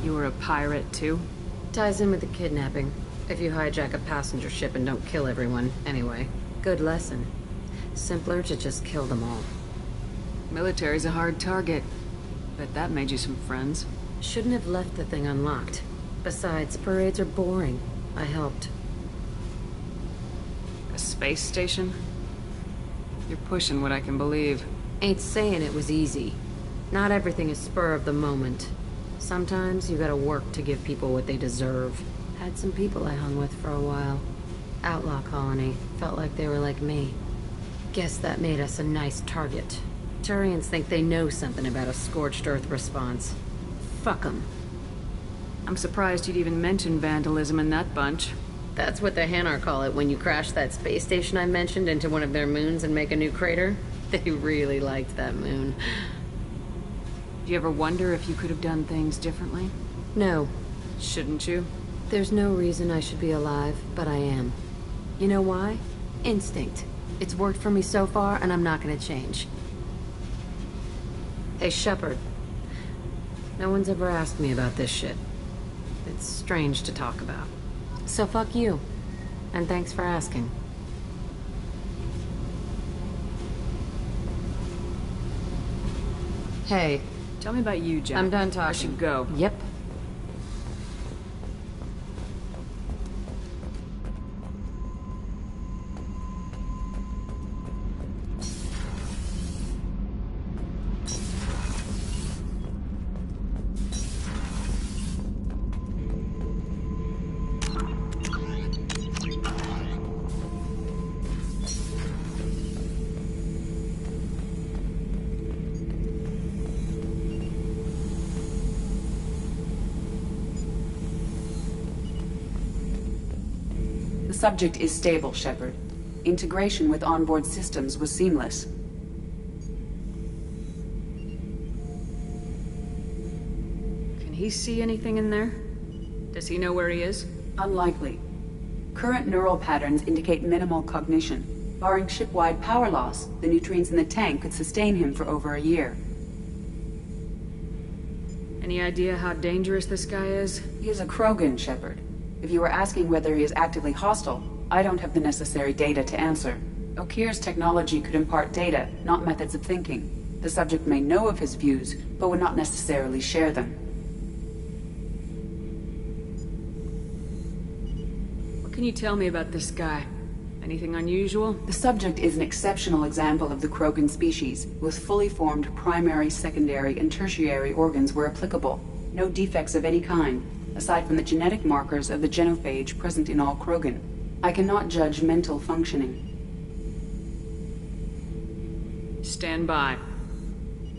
You were a pirate, too? Ties in with the kidnapping. If you hijack a passenger ship and don't kill everyone, anyway. Good lesson. Simpler to just kill them all. Military's a hard target. Bet that made you some friends. Shouldn't have left the thing unlocked. Besides, parades are boring. I helped. A space station? You're pushing what I can believe. Ain't saying it was easy. Not everything is spur of the moment. Sometimes you gotta work to give people what they deserve. Had some people I hung with for a while. Outlaw colony. Felt like they were like me. Guess that made us a nice target. Turians think they know something about a scorched earth response. Fuck 'em. I'm surprised you'd even mention vandalism in that bunch. That's what the Hanar call it when you crash that space station I mentioned into one of their moons and make a new crater. They really liked that moon. Do you ever wonder if you could have done things differently? No. Shouldn't you? There's no reason I should be alive, but I am. You know why? Instinct. It's worked for me so far, and I'm not gonna change. Hey, Shepard. No one's ever asked me about this shit. It's strange to talk about. So fuck you. And thanks for asking. Hey. Tell me about you, Jack. I'm done talking. I should go. Yep. The subject is stable, Shepard. Integration with onboard systems was seamless. Can he see anything in there? Does he know where he is? Unlikely. Current neural patterns indicate minimal cognition. Barring ship-wide power loss, the nutrients in the tank could sustain him for over a year. Any idea how dangerous this guy is? He is a Krogan, Shepard. If you were asking whether he is actively hostile, I don't have the necessary data to answer. Okeer's technology could impart data, not methods of thinking. The subject may know of his views, but would not necessarily share them. can you tell me about this guy? Anything unusual? The subject is an exceptional example of the Krogan species, with fully formed primary, secondary, and tertiary organs where applicable. No defects of any kind, aside from the genetic markers of the genophage present in all Krogan. I cannot judge mental functioning. Stand by.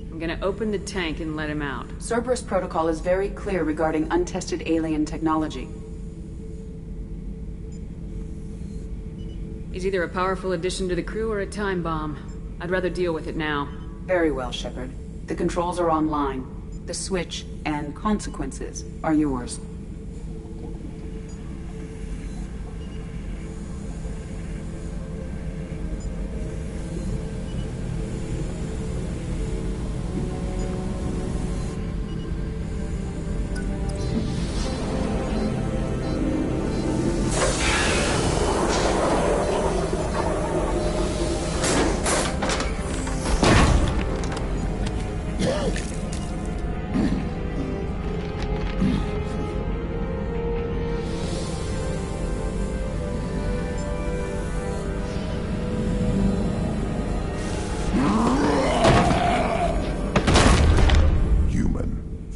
I'm gonna open the tank and let him out. Cerberus protocol is very clear regarding untested alien technology. He's either a powerful addition to the crew or a time bomb. I'd rather deal with it now. Very well, Shepard. The controls are online. The switch and consequences are yours.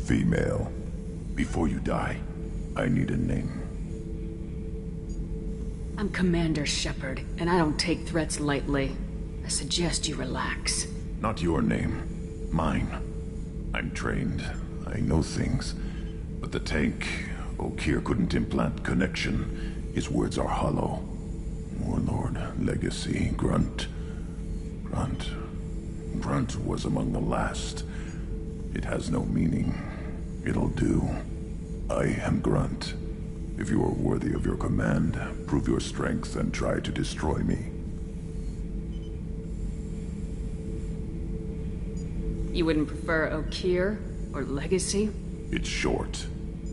Female. Before you die, I need a name. I'm Commander Shepard, and I don't take threats lightly. I suggest you relax. Not your name. Mine. I'm trained. I know things. But the tank, Okeer couldn't implant connection. His words are hollow. Warlord, Legacy, Grunt. Grunt was among the last. It has no meaning. It'll do. I am Grunt. If you are worthy of your command, prove your strength and try to destroy me. You wouldn't prefer Okeer or Legacy? It's short.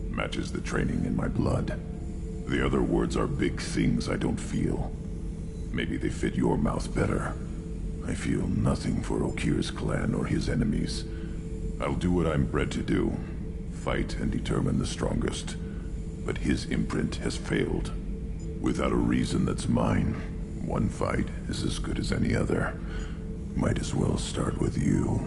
Matches the training in my blood. The other words are big things I don't feel. Maybe they fit your mouth better. I feel nothing for Okeer's clan or his enemies. I'll do what I'm bred to do. Fight and determine the strongest. But his imprint has failed. Without a reason that's mine, one fight is as good as any other. Might as well start with you.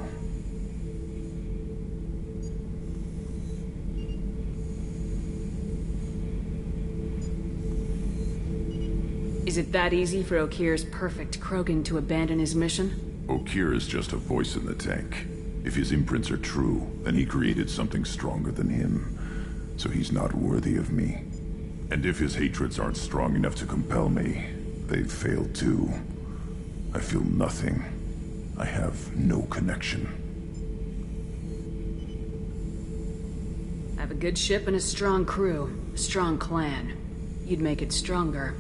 Is it that easy for Okeer's perfect Krogan to abandon his mission? Okeer is just a voice in the tank. If his imprints are true, then he created something stronger than him. So he's not worthy of me. And if his hatreds aren't strong enough to compel me, they've failed too. I feel nothing. I have no connection. I have a good ship and a strong crew. A strong clan. You'd make it stronger.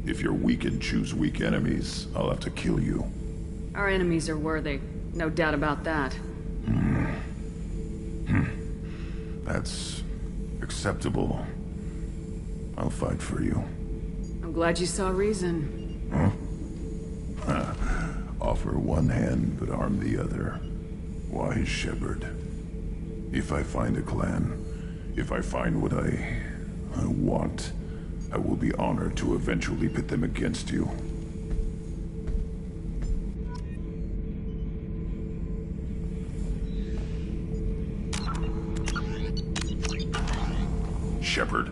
If you're weak and choose weak enemies, I'll have to kill you. Our enemies are worthy. No doubt about that. That's acceptable. I'll fight for you. I'm glad you saw reason. Huh? Offer one hand, but arm the other. Wise Shepard. If I find a clan, if I find what I want, I will be honored to eventually pit them against you. Shepard.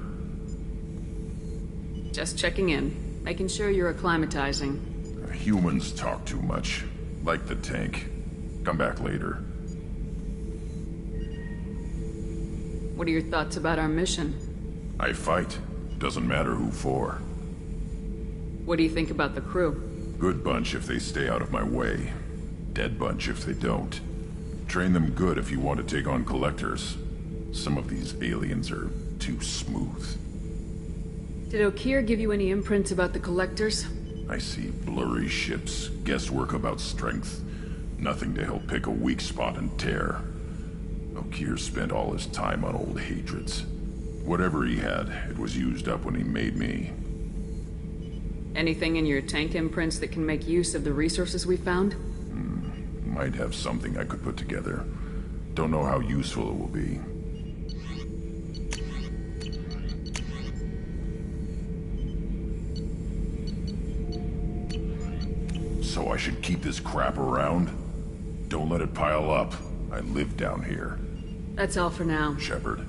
Just checking in. Making sure you're acclimatizing. Humans talk too much. Like the tank. Come back later. What are your thoughts about our mission? I fight. Doesn't matter who for. What do you think about the crew? Good bunch if they stay out of my way. Dead bunch if they don't. Train them good if you want to take on collectors. Some of these aliens are too smooth. Did Okeer give you any imprints about the collectors? I see blurry ships, guesswork about strength. Nothing to help pick a weak spot and tear. Okeer spent all his time on old hatreds. Whatever he had, it was used up when he made me. Anything in your tank imprints that can make use of the resources we found? Might have something I could put together. Don't know how useful it will be. So I should keep this crap around? Don't let it pile up. I live down here. That's all for now. Shepard.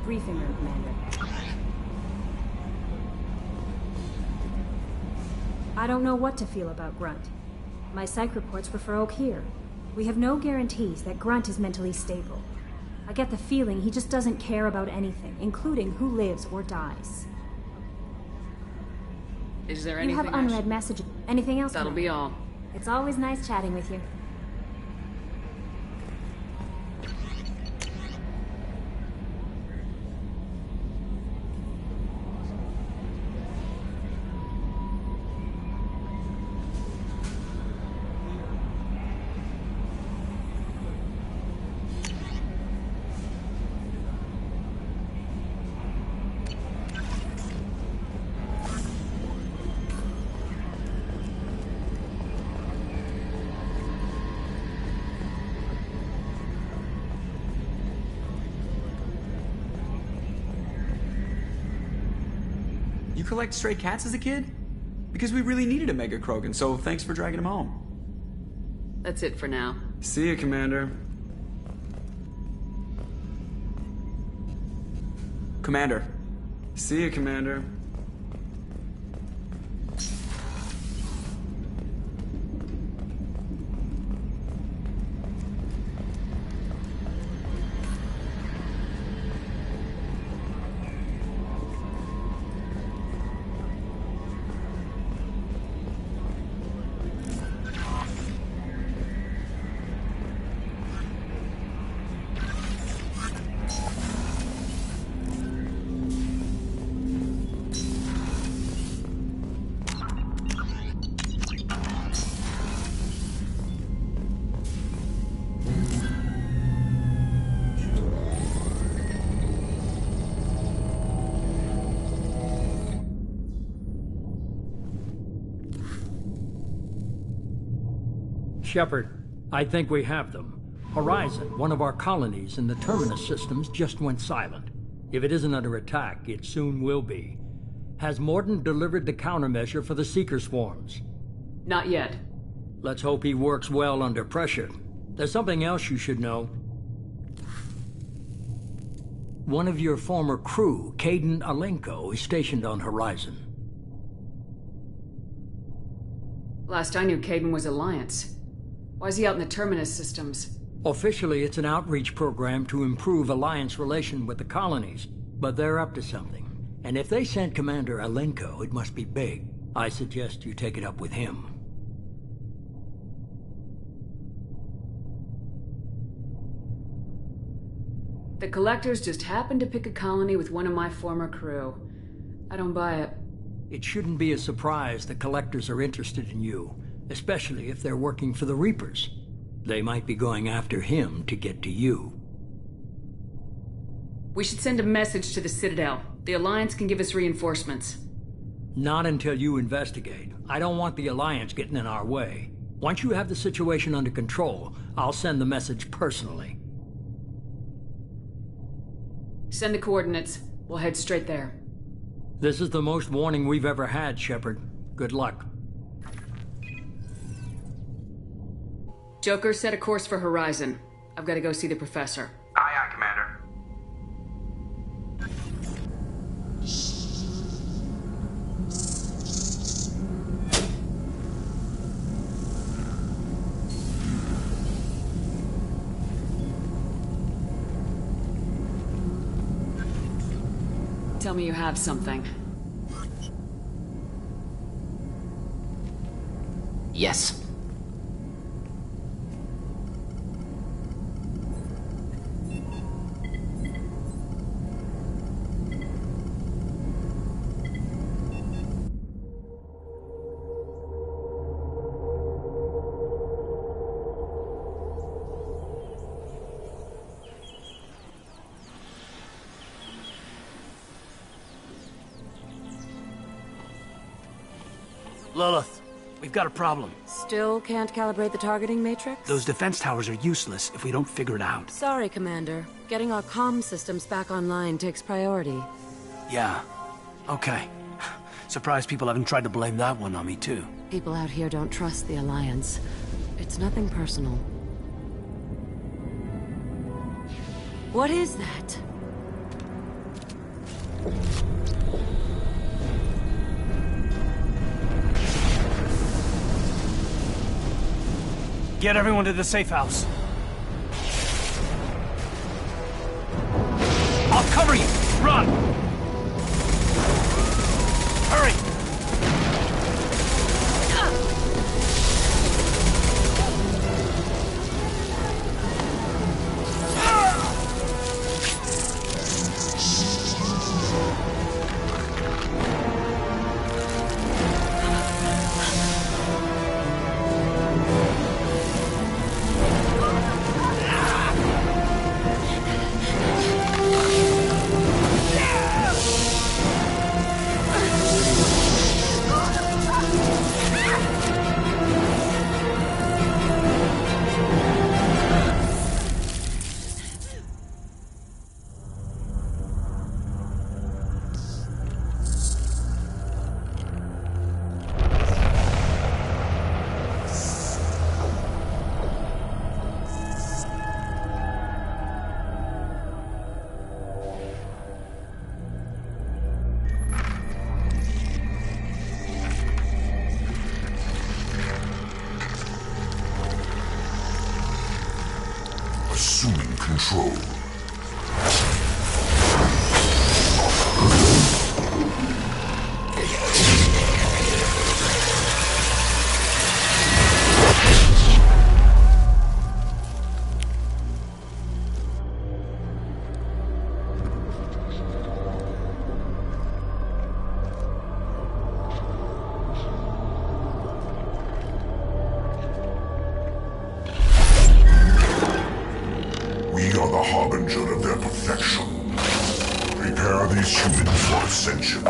Briefing room, Commander. I don't know what to feel about Grunt. My psych reports refer Oak here. We have no guarantees that Grunt is mentally stable. I get the feeling he just doesn't care about anything, including who lives or dies. Is there anything? You have unread messages. Anything else? That'll be all. It's always nice chatting with you. You collect stray cats as a kid? Because we really needed a Mega Krogan, so thanks for dragging him home. That's it for now. See ya, Commander. Commander. See ya, Commander. Shepard, I think we have them. Horizon, one of our colonies in the Terminus systems, just went silent. If it isn't under attack, it soon will be. Has Mordin delivered the countermeasure for the Seeker swarms? Not yet. Let's hope he works well under pressure. There's something else you should know. One of your former crew, Kaidan Alenko, is stationed on Horizon. Last I knew, Kaidan was Alliance. Why is he out in the Terminus systems? Officially, it's an outreach program to improve Alliance relation with the colonies, but they're up to something. And if they sent Commander Alenko, it must be big. I suggest you take it up with him. The Collectors just happened to pick a colony with one of my former crew. I don't buy it. It shouldn't be a surprise the Collectors are interested in you, especially if they're working for the Reapers. They might be going after him to get to you. We should send a message to the Citadel. The Alliance can give us reinforcements. Not until you investigate. I don't want the Alliance getting in our way. Once you have the situation under control, I'll send the message personally. Send the coordinates. We'll head straight there. This is the most warning we've ever had, Shepard. Good luck. Joker, set a course for Horizon. I've got to go see the Professor. Aye, aye, Commander. Tell me you have something. Yes. Lilith, we've got a problem. Still can't calibrate the targeting matrix? Those defense towers are useless if we don't figure it out. Sorry, Commander. Getting our comm systems back online takes priority. Yeah. Okay. Surprised people haven't tried to blame that one on me, too. People out here don't trust the Alliance. It's nothing personal. What is that? Get everyone to the safe house. I'll cover you! Run! Hurry! Assuming control. We are the harbinger of their perfection. Prepare these humans for ascension.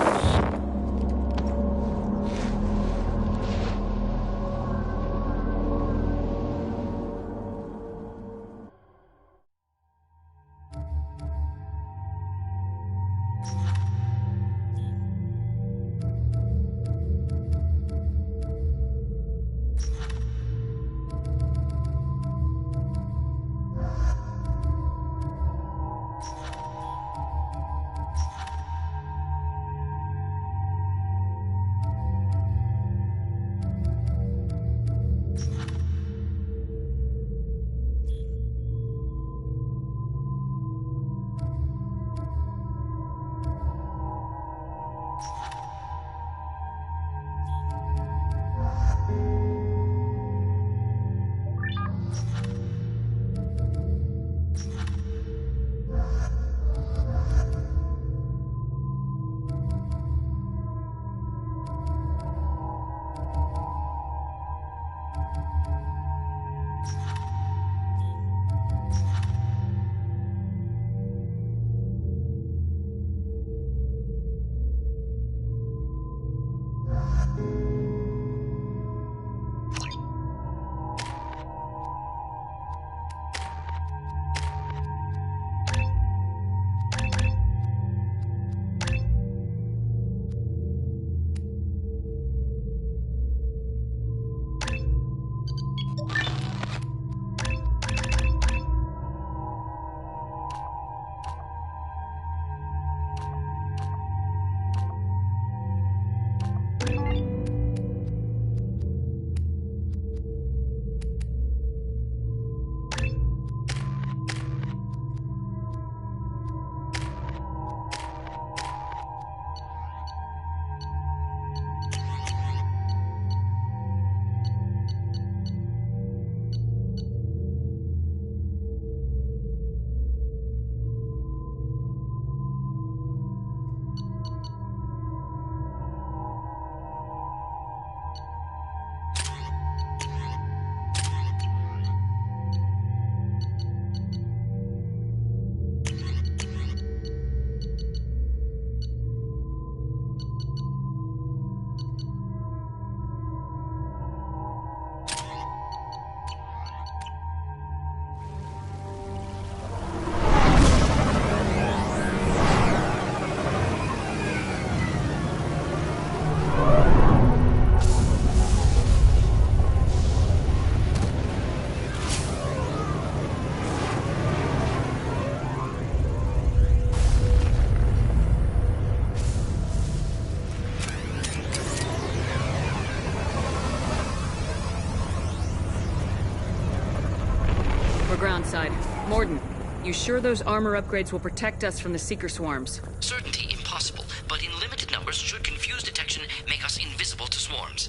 side. Mordin, you sure those armor upgrades will protect us from the Seeker swarms? Certainty impossible, but in limited numbers should confuse detection make us invisible to swarms.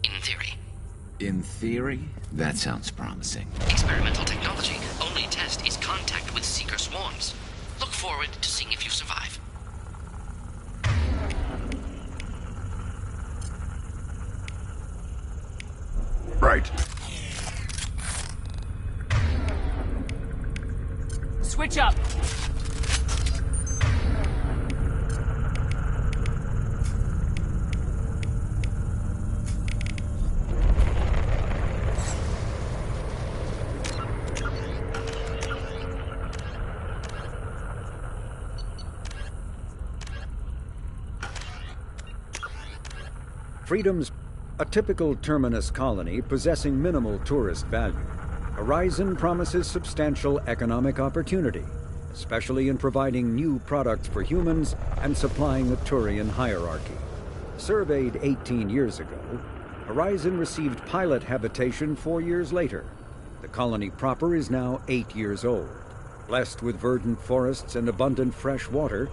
In theory. In theory? That sounds promising. Experimental technology. Only test is contact with Seeker swarms. Look forward to seeing if you survive. Right. Switch up! Freedom's a typical Terminus colony possessing minimal tourist value. Horizon promises substantial economic opportunity, especially in providing new products for humans and supplying the Turian hierarchy. Surveyed 18 years ago, Horizon received pilot habitation 4 years later. The colony proper is now 8 years old. Blessed with verdant forests and abundant fresh water,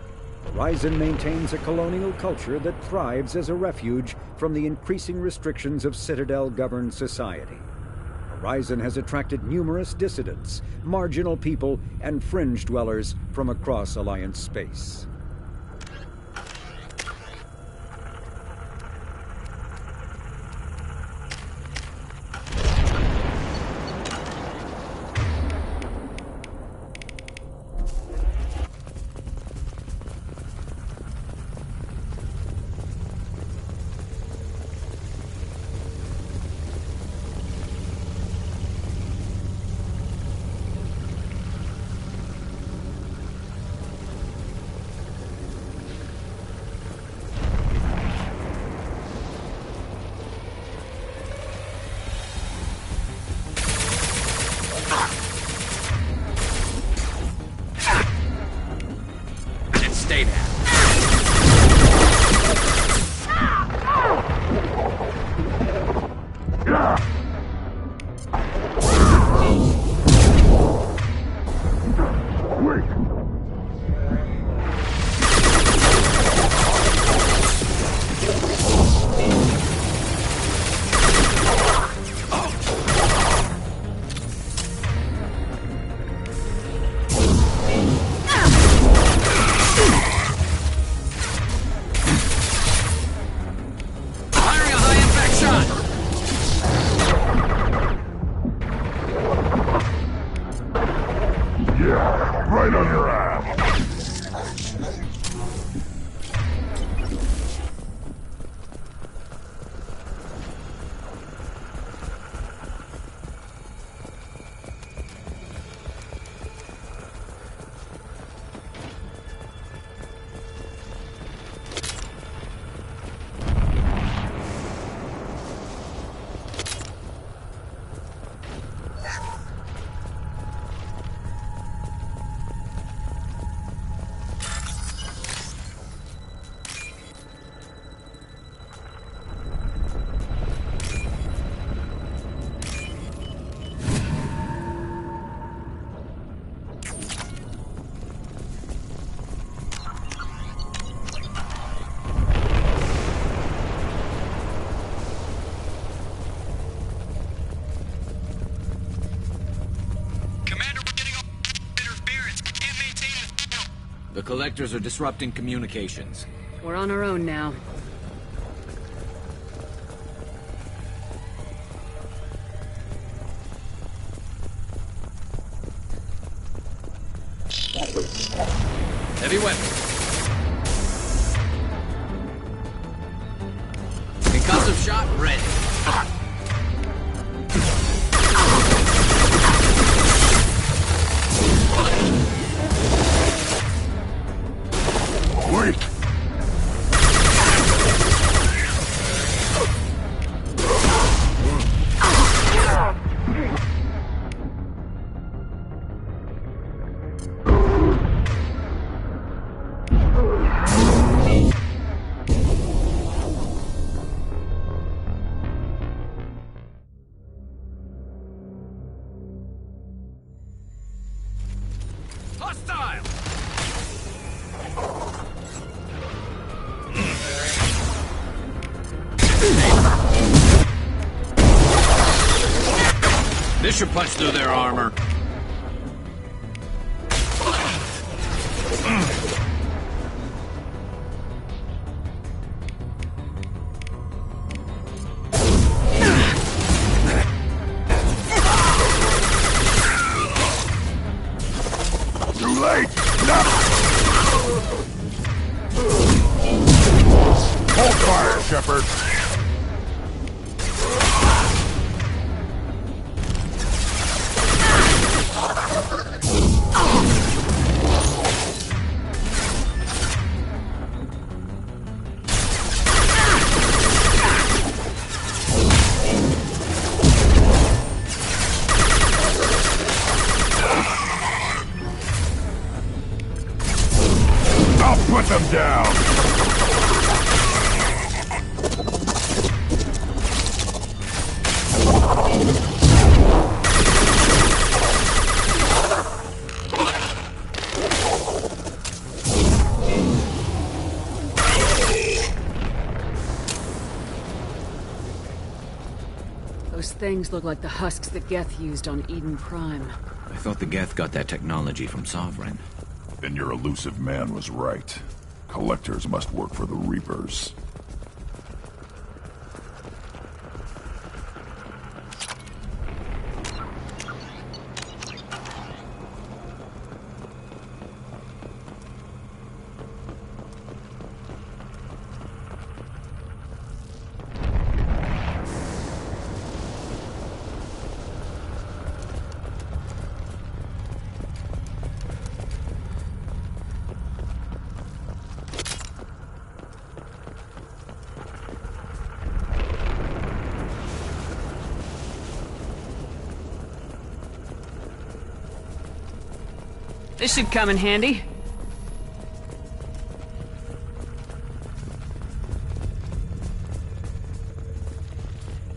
Horizon maintains a colonial culture that thrives as a refuge from the increasing restrictions of Citadel-governed society. Horizon has attracted numerous dissidents, marginal people, and fringe dwellers from across Alliance space. Stay there. Right on your ass. The Collectors are disrupting communications. We're on our own now. Heavy weapons. Concussive shot ready. Wait! This should punch through their armor. Too late! No! Hold fire, Shepard! I'll put them down! Those things look like the husks that Geth used on Eden Prime. I thought the Geth got that technology from Sovereign. Then your elusive man was right. Collectors must work for the Reapers. This should come in handy.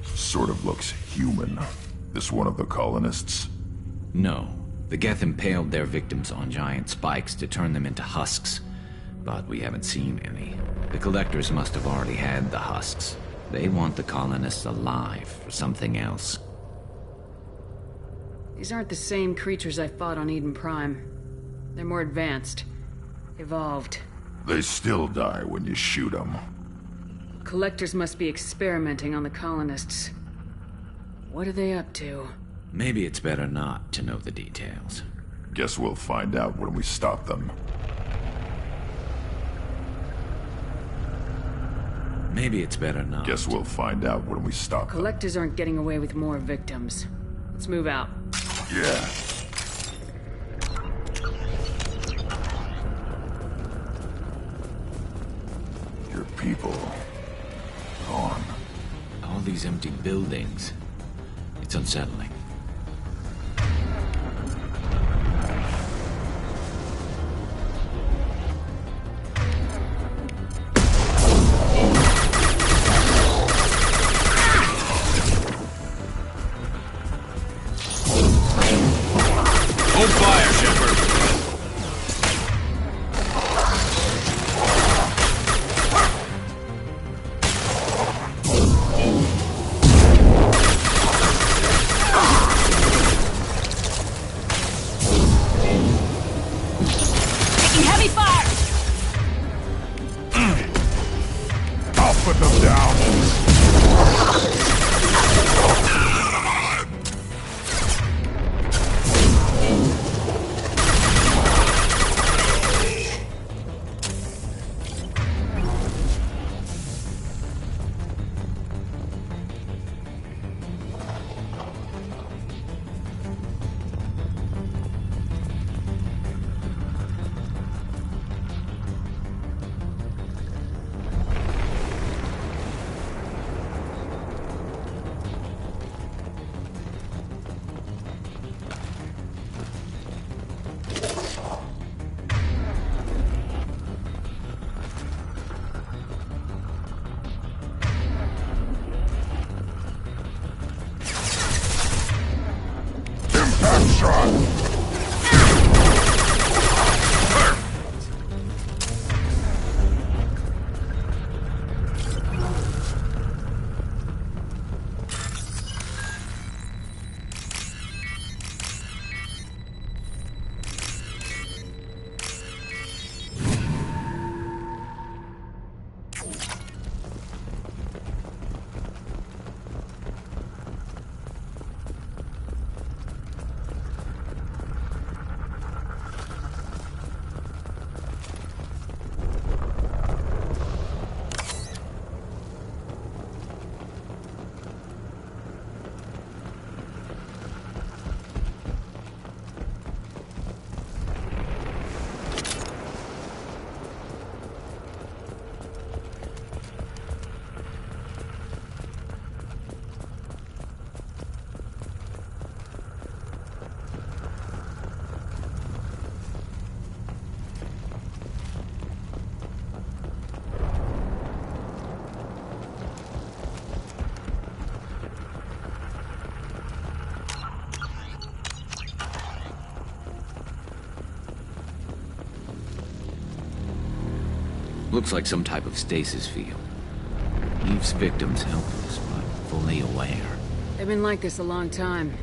Sort of looks human. This one of the colonists? No. The Geth impaled their victims on giant spikes to turn them into husks. But we haven't seen any. The Collectors must have already had the husks. They want the colonists alive for something else. These aren't the same creatures I fought on Eden Prime. They're more advanced. Evolved. They still die when you shoot them. Collectors must be experimenting on the colonists. What are they up to? Maybe it's better not to know the details. Guess we'll find out when we stop them. Maybe it's better not. Guess we'll find out when we stop them. Collectors aren't getting away with more victims. Let's move out. Yeah. Your people... gone. All these empty buildings. It's unsettling. Hold fire, Shepard! Looks like some type of stasis field. Leaves victims helpless, but fully aware. They've been like this a long time.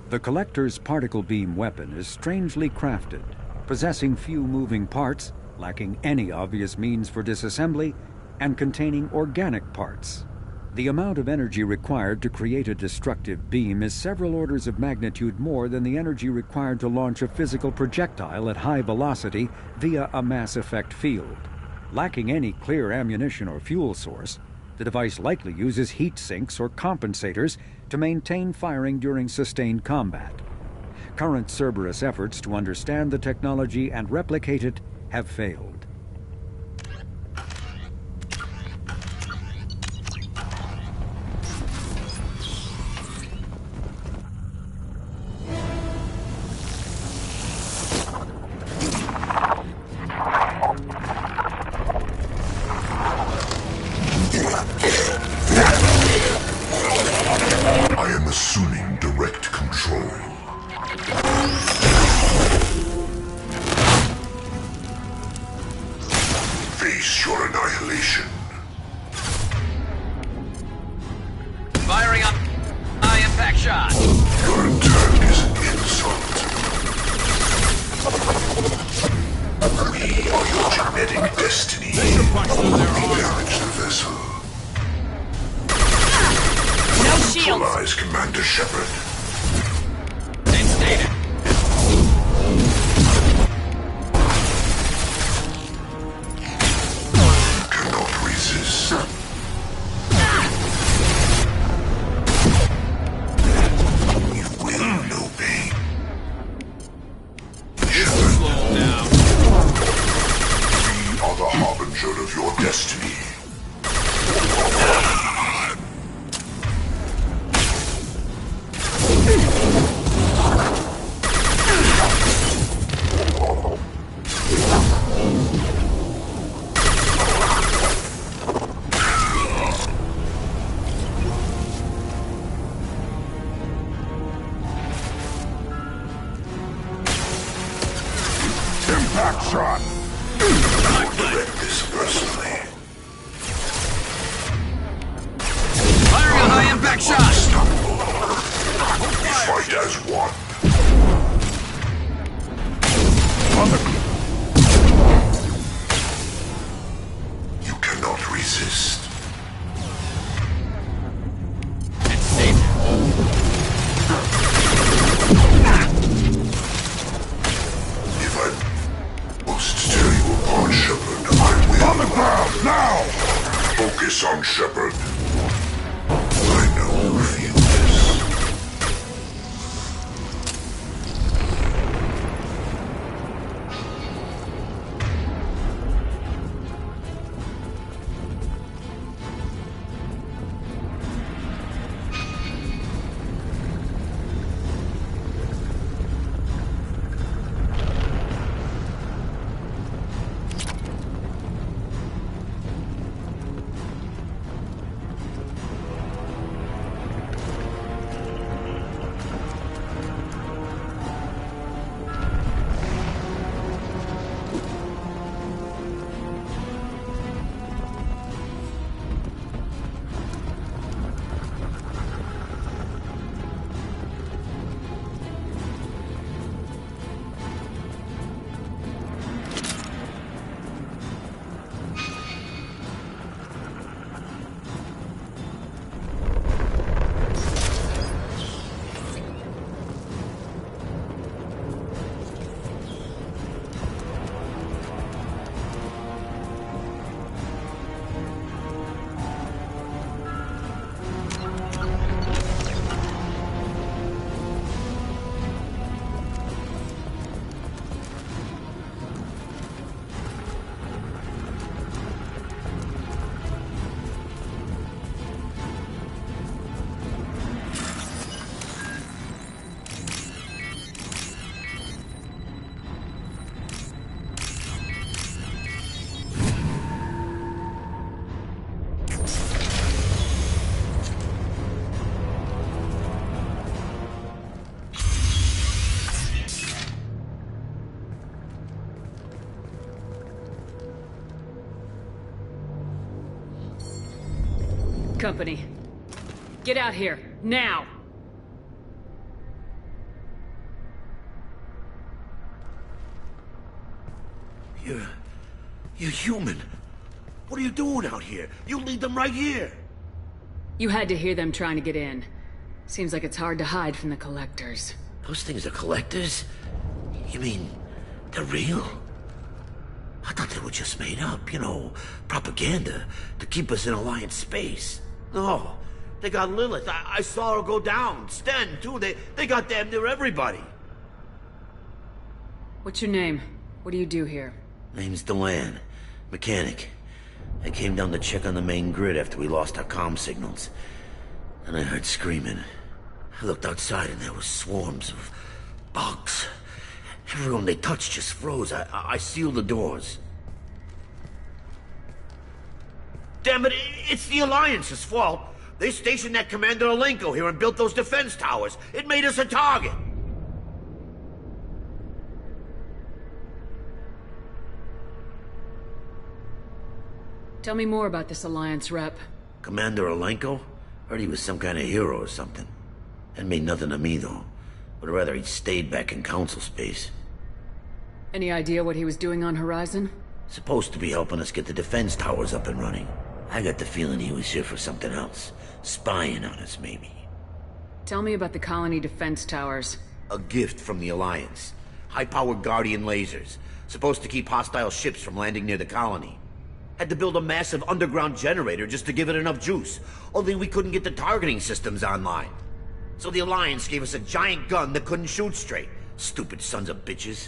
The Collector's particle beam weapon is strangely crafted, possessing few moving parts, lacking any obvious means for disassembly, and containing organic parts. The amount of energy required to create a destructive beam is several orders of magnitude more than the energy required to launch a physical projectile at high velocity via a mass effect field. Lacking any clear ammunition or fuel source, the device likely uses heat sinks or compensators to maintain firing during sustained combat. Current Cerberus efforts to understand the technology and replicate it have failed. Commander Shepard. Instated. Cannot resist. You will know pain. Shepard. Now. We are the harbinger of your destiny. Impact shot! I'll direct this personally. Firing a high impact shot! Unstoppable. We fight as one. You cannot resist. It's safe. If I must tear you apart, Shepard, I will. On the ground, now! Focus on Shepard. I know you feel this. Company. Get out here, now! You're human. What are you doing out here? You lead them right here. You had to hear them trying to get in. Seems like it's hard to hide from the Collectors. Those things are Collectors? You mean, they're real? I thought they were just made up, you know, propaganda to keep us in Alliance space. No, they got Lilith. I saw her go down. Sten, too. They got damn near everybody. What's your name? What do you do here? Name's Delan. Mechanic. I came down to check on the main grid after we lost our comm signals. And I heard screaming. I looked outside and there was swarms of bugs. Everyone they touched just froze. I sealed the doors. Damn it, it's the Alliance's fault. They stationed that Commander Alenko here and built those defense towers. It made us a target. Tell me more about this Alliance rep. Commander Alenko? Heard he was some kind of hero or something. That made nothing to me, though. Would rather he'd stayed back in Council space. Any idea what he was doing on Horizon? Supposed to be helping us get the defense towers up and running. I got the feeling he was here for something else. Spying on us, maybe. Tell me about the colony defense towers. A gift from the Alliance. High-powered Guardian lasers. Supposed to keep hostile ships from landing near the colony. Had to build a massive underground generator just to give it enough juice. Only we couldn't get the targeting systems online. So the Alliance gave us a giant gun that couldn't shoot straight. Stupid sons of bitches.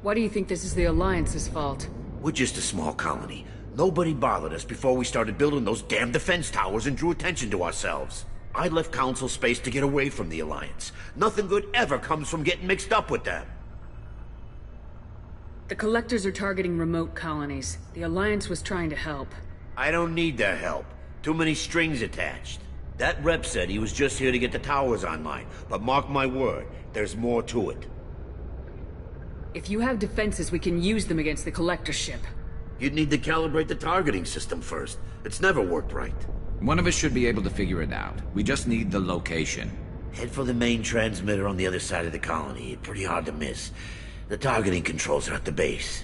Why do you think this is the Alliance's fault? We're just a small colony. Nobody bothered us before we started building those damn defense towers and drew attention to ourselves. I left Council space to get away from the Alliance. Nothing good ever comes from getting mixed up with them. The Collectors are targeting remote colonies. The Alliance was trying to help. I don't need their help. Too many strings attached. That rep said he was just here to get the towers online, but mark my word, there's more to it. If you have defenses, we can use them against the Collector ship. You'd need to calibrate the targeting system first. It's never worked right. One of us should be able to figure it out. We just need the location. Head for the main transmitter on the other side of the colony. Pretty hard to miss. The targeting controls are at the base.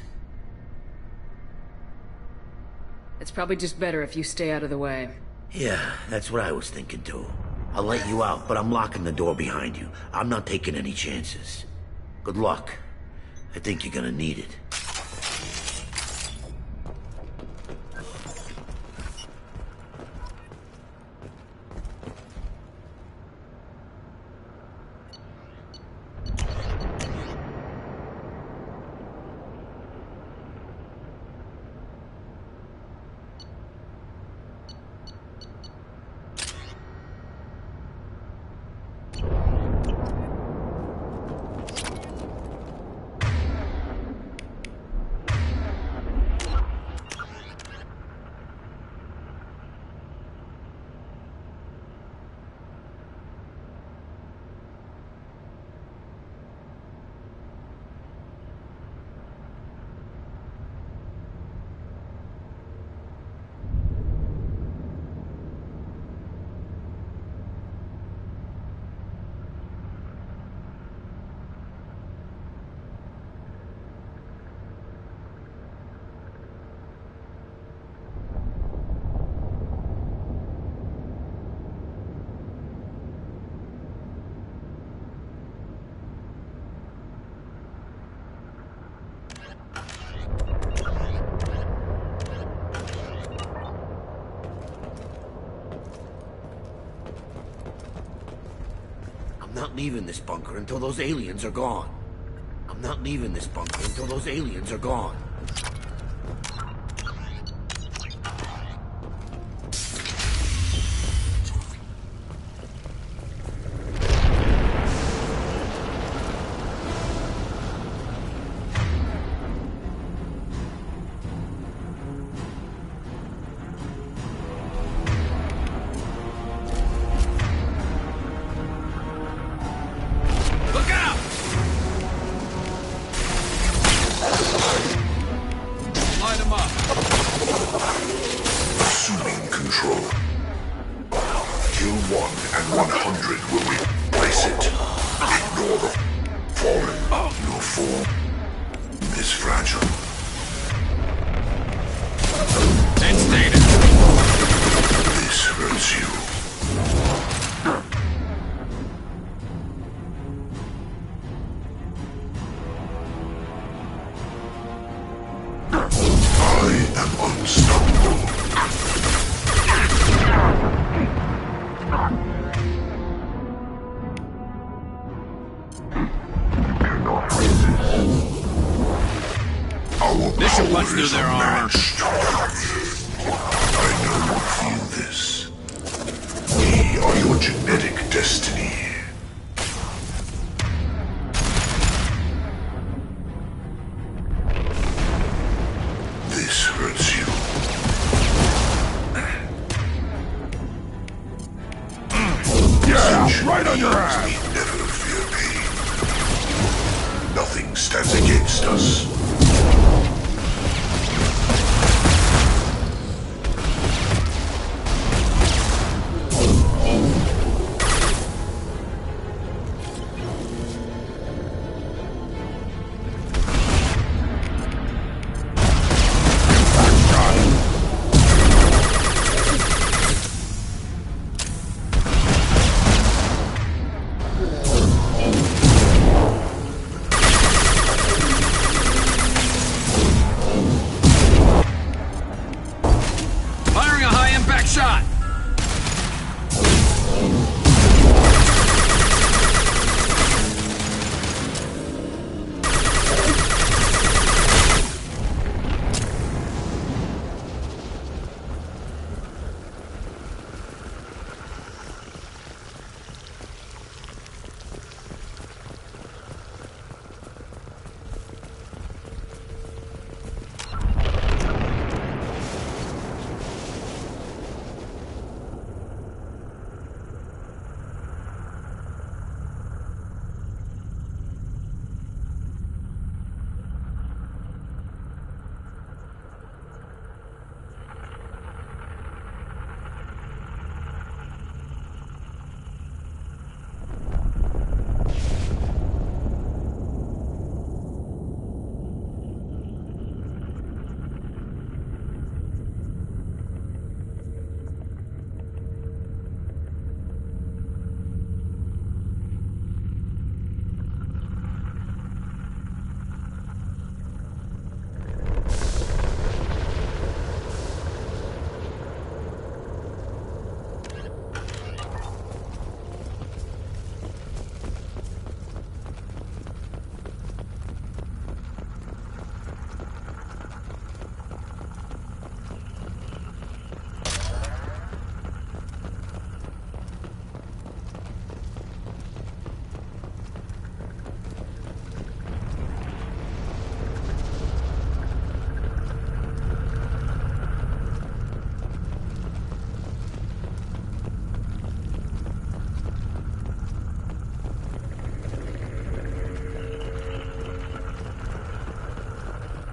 It's probably just better if you stay out of the way. Yeah, that's what I was thinking too. I'll let you out, but I'm locking the door behind you. I'm not taking any chances. Good luck. I think you're gonna need it. I'm not leaving this bunker until those aliens are gone. I'm not leaving this bunker until those aliens are gone. control. Kill 1 and 100 will replace it. Ignore the fallen. Your form is fragile. And stated. This hurts you. I am unstoppable. Cannot resist. Our Bishop power punch through is their armor. unmatched. I know you feel this. We are your genetic destiny. This hurts you. Yeah, right on your ass. We never fear pain. Nothing stands against us. Firing a high-impact shot!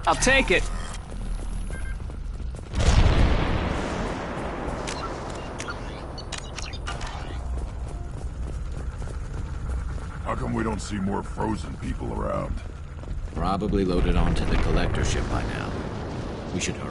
I'll take it. How come we don't see more frozen people around? Probably loaded onto the collector ship by now. We should hurry.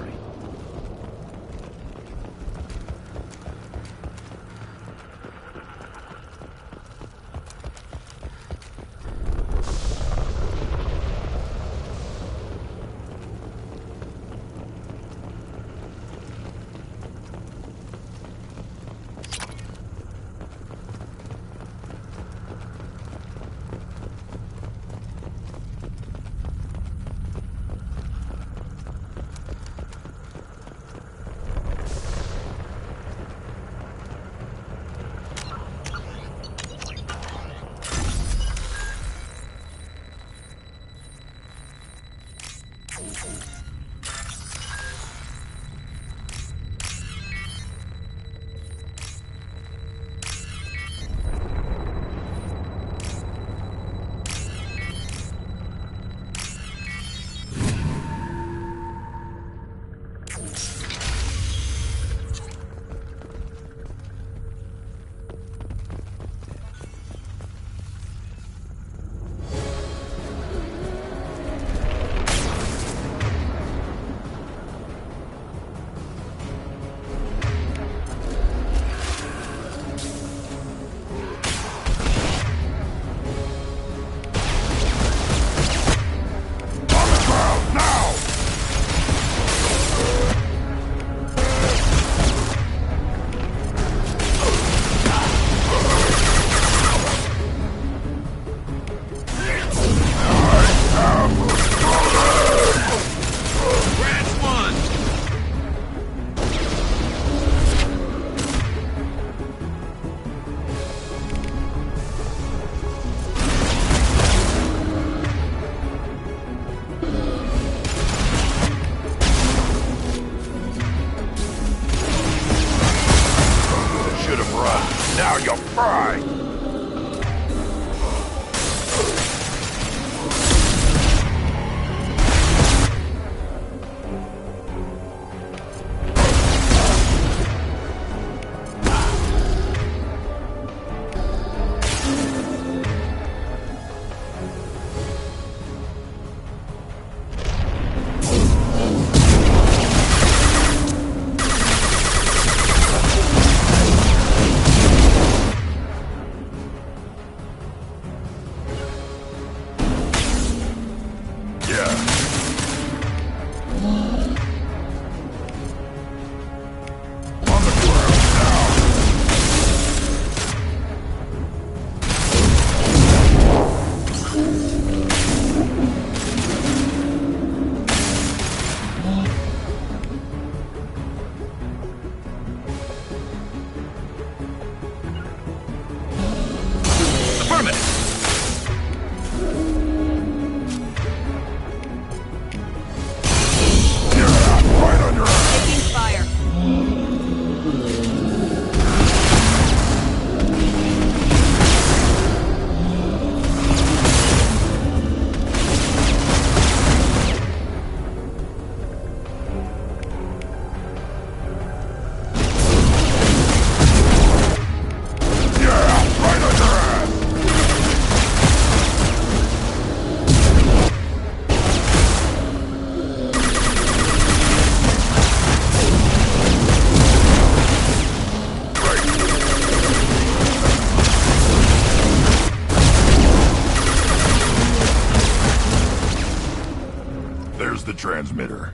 There's the transmitter.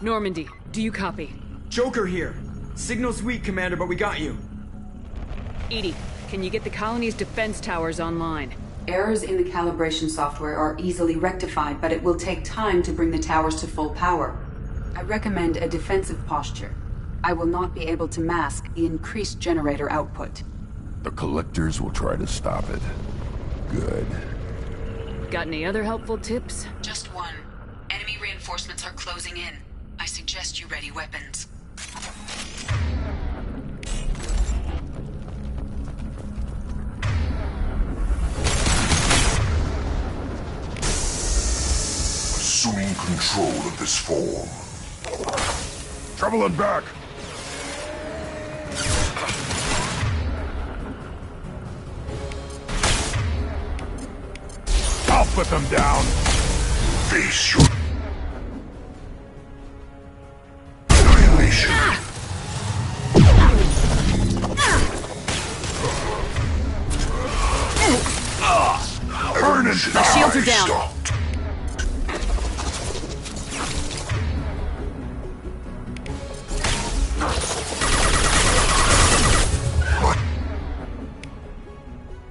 Normandy, do you copy? Joker here. Signal's weak, Commander, but we got you. EDI, can you get the colony's defense towers online? Errors in the calibration software are easily rectified, but it will take time to bring the towers to full power. I recommend a defensive posture. I will not be able to mask the increased generator output. The Collectors will try to stop it. Good. Got any other helpful tips? Just one. Enemy reinforcements are closing in. I suggest you ready weapons. Assuming control of this form. Traveling back! I'll put them down! Face your... annihilation. Burn and die! My shields are down! Stop.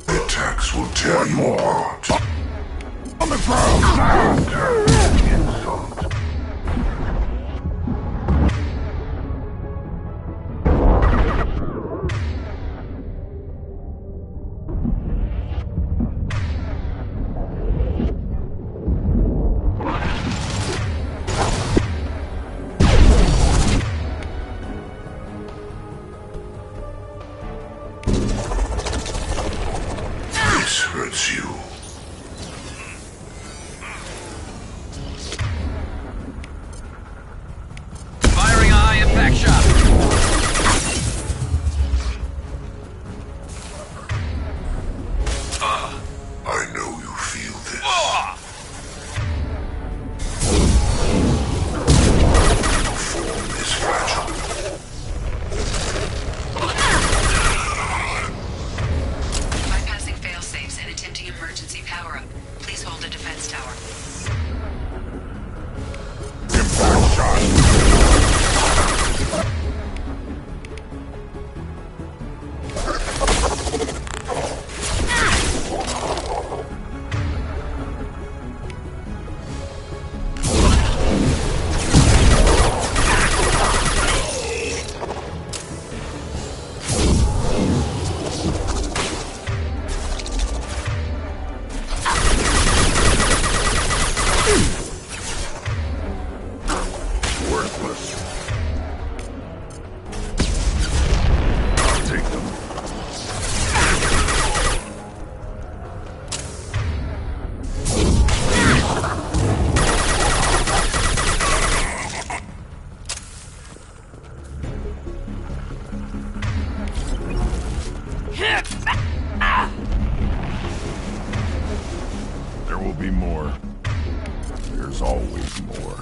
The attacks will tear you apart. On the ground now! Insult. This hurts you. Firing a high impact shot. I know you feel this. Your form is fragile. Bypassing fail-safes and attempting emergency power-up. Please hold the defense tower. Impact shot. Worthless. I'll take them. There will be more. There's always more.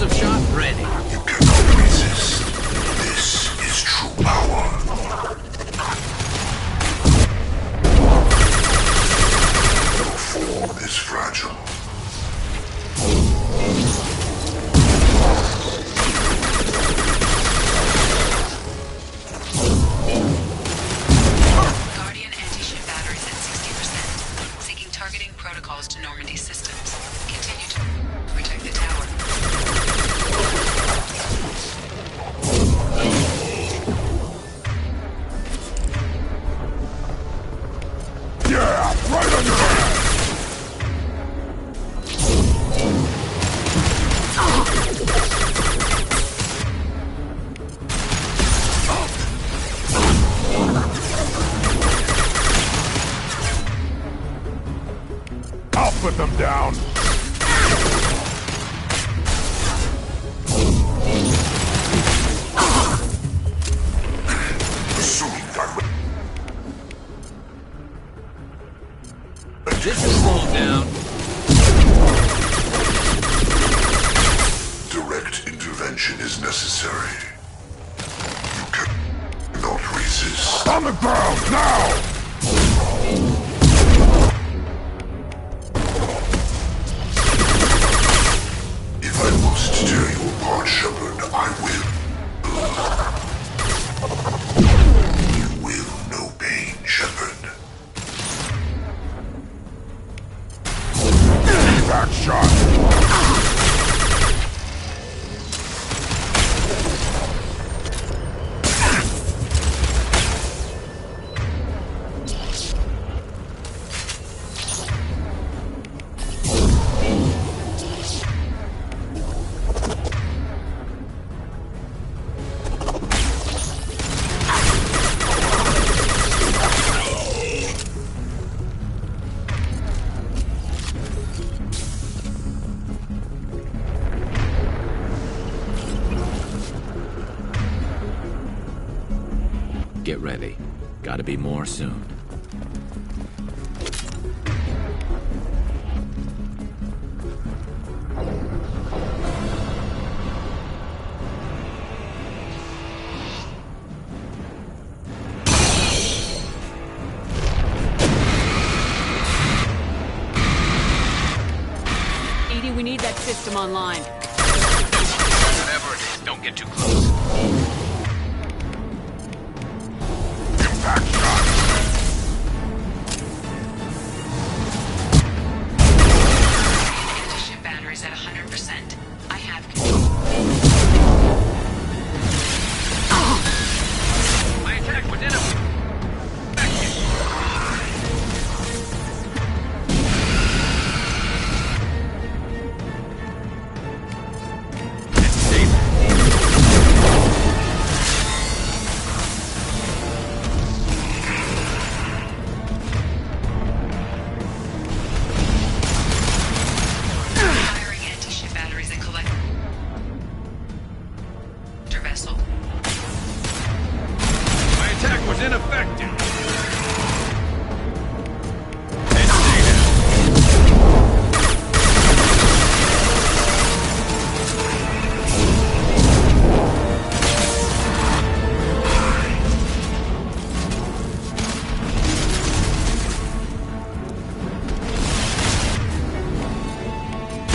Decussive shot ready. You cannot resist. This is true power. Your form is fragile. Guardian anti-ship batteries at 60%. Seeking targeting protocols to Normandy systems. Continue to protect the tower. Yeah, right on your head! I'll put them down. Assuming that This is slowed down. direct intervention is necessary. You cannot resist. On the ground, now! If I must tear you apart, Shepard, I will. You will know pain, Shepard. Back shot! Get ready. Gotta be more soon. Edie, we need that system online. Whatever it is, don't get too close. Impact shot! Anti-ship batteries at 100%. I have control. My attack was in a... Firing anti-ship batteries at collector vessel. My attack was ineffective.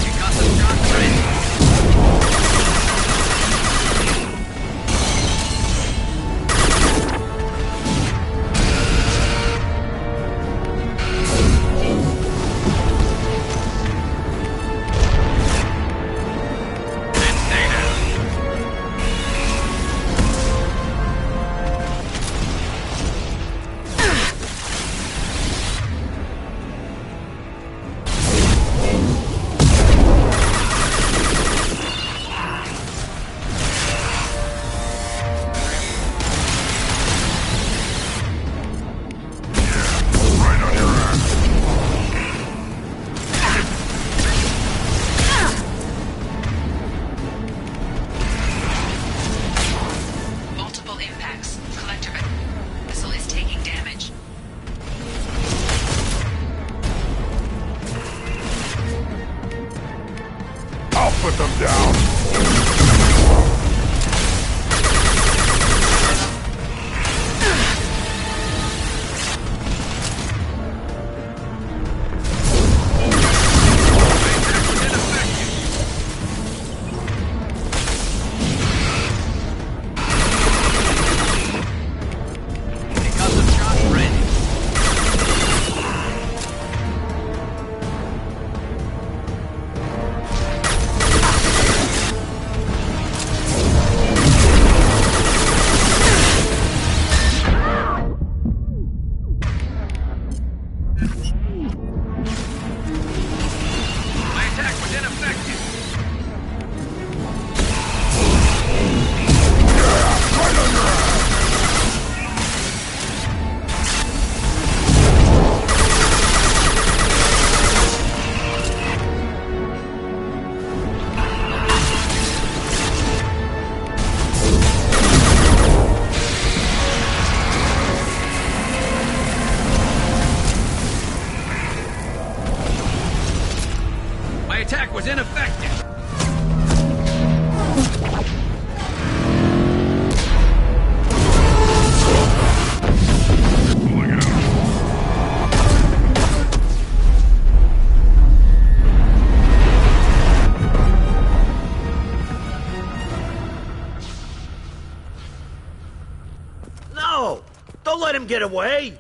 Decussive shot ready. Right on your ass! Multiple impacts. Collector vessel is taking damage. I'll put them down! attack was ineffective. No! Don't let him get away!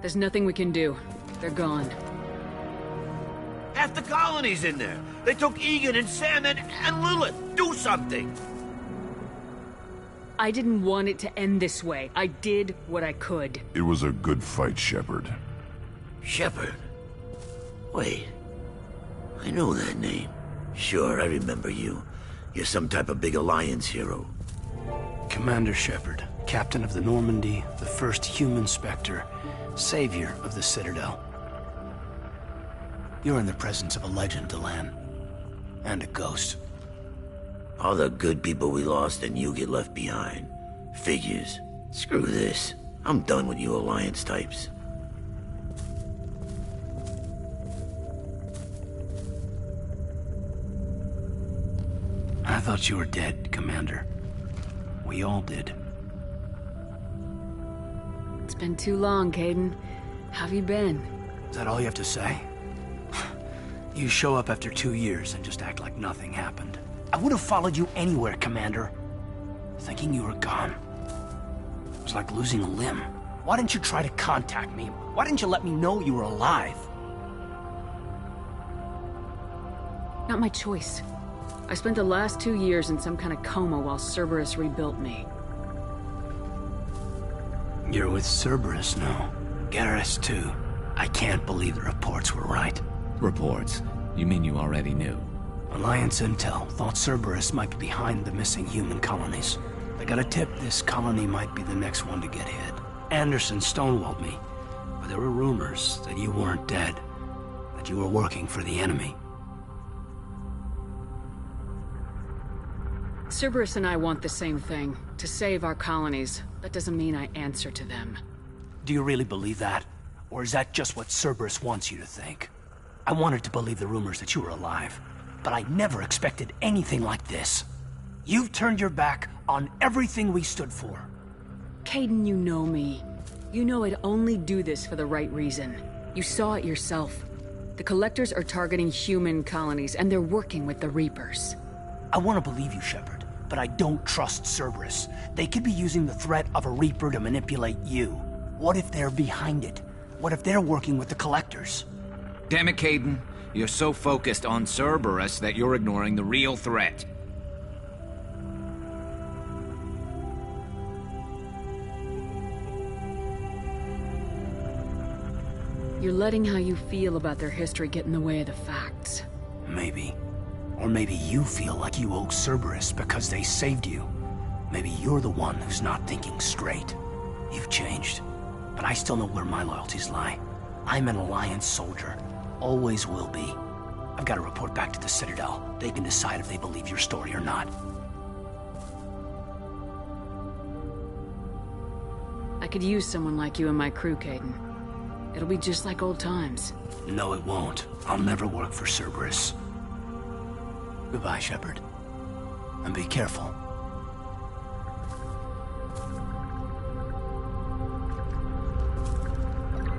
There's nothing we can do. They're gone. Half the colony's in there. They took Egan and Sam and Lilith. Do something! I didn't want it to end this way. I did what I could. It was a good fight, Shepard. Shepard? Wait. I know that name. Sure, I remember you. You're some type of big Alliance hero. Commander Shepard, captain of the Normandy, the first human Spectre, savior of the Citadel. You're in the presence of a legend, Delenn. And a ghost. All the good people we lost and you get left behind. Figures. Screw this. I'm done with you Alliance types. I thought you were dead, Commander. We all did. It's been too long, Kaidan. How have you been? Is that all you have to say? You show up after 2 years and just act like nothing happened. I would have followed you anywhere, Commander. Thinking you were gone. It was like losing a limb. Why didn't you try to contact me? Why didn't you let me know you were alive? Not my choice. I spent the last 2 years in some kind of coma while Cerberus rebuilt me. You're with Cerberus now. Garrus too. I can't believe the reports were right. Reports? You mean you already knew? Alliance intel thought Cerberus might be behind the missing human colonies. They got a tip this colony might be the next one to get hit. Anderson stonewalled me, but there were rumors that you weren't dead, that you were working for the enemy. Cerberus and I want the same thing, to save our colonies. That doesn't mean I answer to them. Do you really believe that? Or is that just what Cerberus wants you to think? I wanted to believe the rumors that you were alive, but I never expected anything like this. You've turned your back on everything we stood for. Kaidan, you know me. You know I'd only do this for the right reason. You saw it yourself. The Collectors are targeting human colonies, and they're working with the Reapers. I want to believe you, Shepard, but I don't trust Cerberus. They could be using the threat of a Reaper to manipulate you. What if they're behind it? What if they're working with the Collectors? Damn it, Kaidan. You're so focused on Cerberus that you're ignoring the real threat. You're letting how you feel about their history get in the way of the facts. Maybe. Or maybe you feel like you owe Cerberus because they saved you. Maybe you're the one who's not thinking straight. You've changed, but I still know where my loyalties lie. I'm an Alliance soldier. Always will be. I've got to report back to the Citadel. They can decide if they believe your story or not. I could use someone like you in my crew, Kaidan. It'll be just like old times. No, it won't. I'll never work for Cerberus. Goodbye, Shepard. And be careful.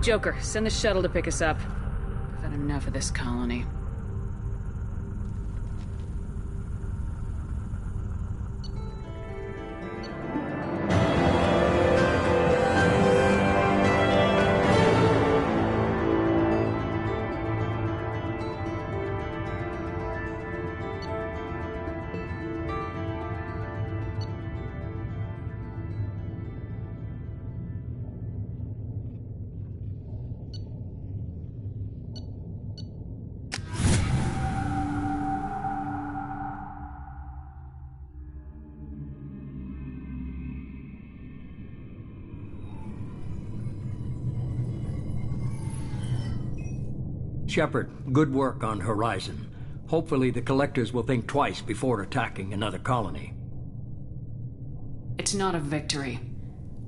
Joker, send the shuttle to pick us up. I've had enough of this colony. Shepard, good work on Horizon. Hopefully the Collectors will think twice before attacking another colony. It's not a victory.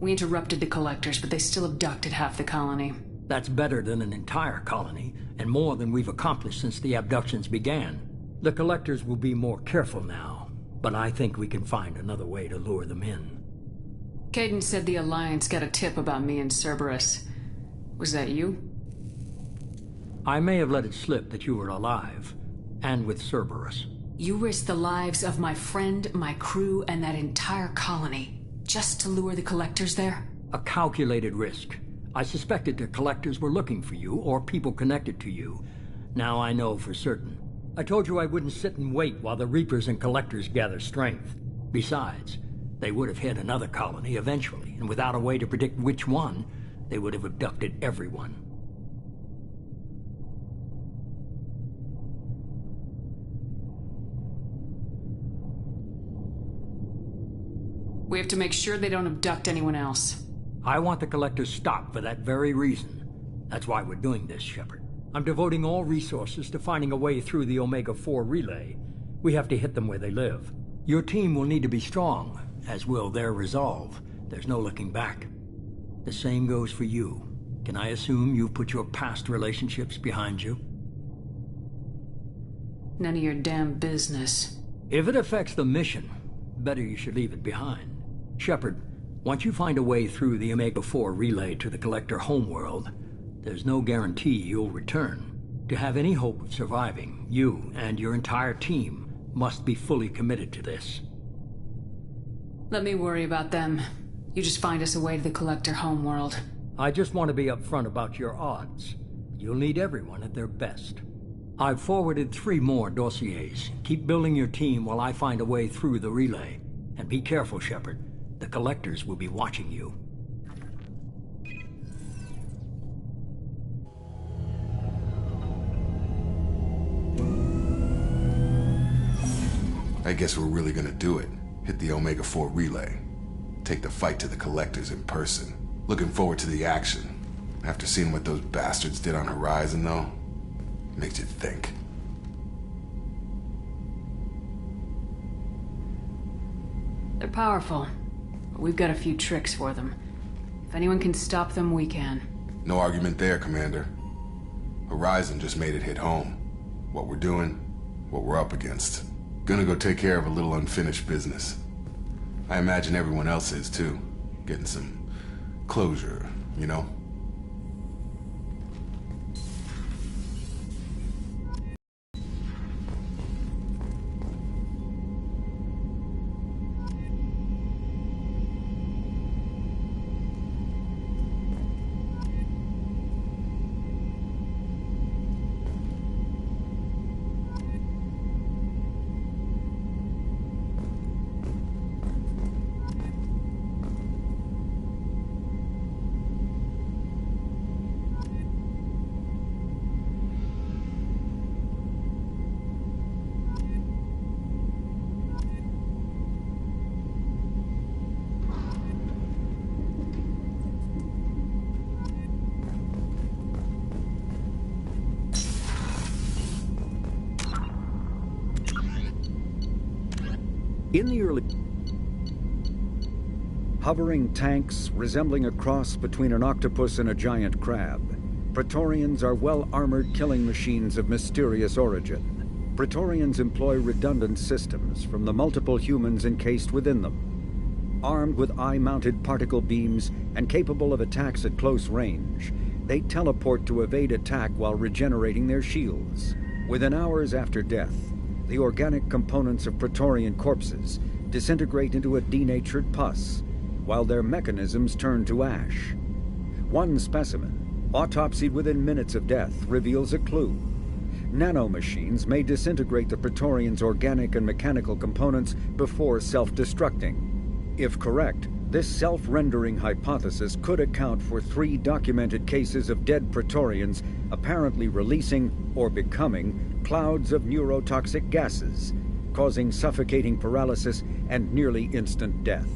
We interrupted the Collectors, but they still abducted half the colony. That's better than an entire colony, and more than we've accomplished since the abductions began. The Collectors will be more careful now, but I think we can find another way to lure them in. Kaidan said the Alliance got a tip about me and Cerberus. Was that you? I may have let it slip that you were alive, and with Cerberus. You risked the lives of my friend, my crew, and that entire colony, just to lure the Collectors there? A calculated risk. I suspected the Collectors were looking for you, or people connected to you. Now I know for certain. I told you I wouldn't sit and wait while the Reapers and Collectors gather strength. Besides, they would have hit another colony eventually, and without a way to predict which one, they would have abducted everyone. We have to make sure they don't abduct anyone else. I want the Collectors stopped for that very reason. That's why we're doing this, Shepard. I'm devoting all resources to finding a way through the Omega-4 relay. We have to hit them where they live. Your team will need to be strong, as will their resolve. There's no looking back. The same goes for you. Can I assume you've put your past relationships behind you? None of your damn business. If it affects the mission, better you should leave it behind. Shepard, once you find a way through the Omega-4 relay to the Collector homeworld, there's no guarantee you'll return. To have any hope of surviving, you and your entire team must be fully committed to this. Let me worry about them. You just find us a way to the Collector homeworld. I just want to be upfront about your odds. You'll need everyone at their best. I've forwarded 3 more dossiers. Keep building your team while I find a way through the relay. And be careful, Shepard. The Collectors will be watching you. I guess we're really gonna do it. Hit the Omega-4 relay. Take the fight to the Collectors in person. Looking forward to the action. After seeing what those bastards did on Horizon, though, makes you think. They're powerful, but we've got a few tricks for them. If anyone can stop them, we can. No argument there, Commander. Horizon just made it hit home. What we're doing, what we're up against. Gonna go take care of a little unfinished business. I imagine everyone else is, too. Getting some closure, you know? In the early... Hovering tanks resembling a cross between an octopus and a giant crab, Praetorians are well-armored killing machines of mysterious origin. Praetorians employ redundant systems from the multiple humans encased within them. Armed with eye-mounted particle beams and capable of attacks at close range, they teleport to evade attack while regenerating their shields. Within hours after death, the organic components of Praetorian corpses disintegrate into a denatured pus, while their mechanisms turn to ash. One specimen, autopsied within minutes of death, reveals a clue. Nanomachines may disintegrate the Praetorians' organic and mechanical components before self-destructing. If correct, this self-rendering hypothesis could account for 3 documented cases of dead Praetorians apparently releasing or becoming clouds of neurotoxic gases, causing suffocating paralysis and nearly instant death.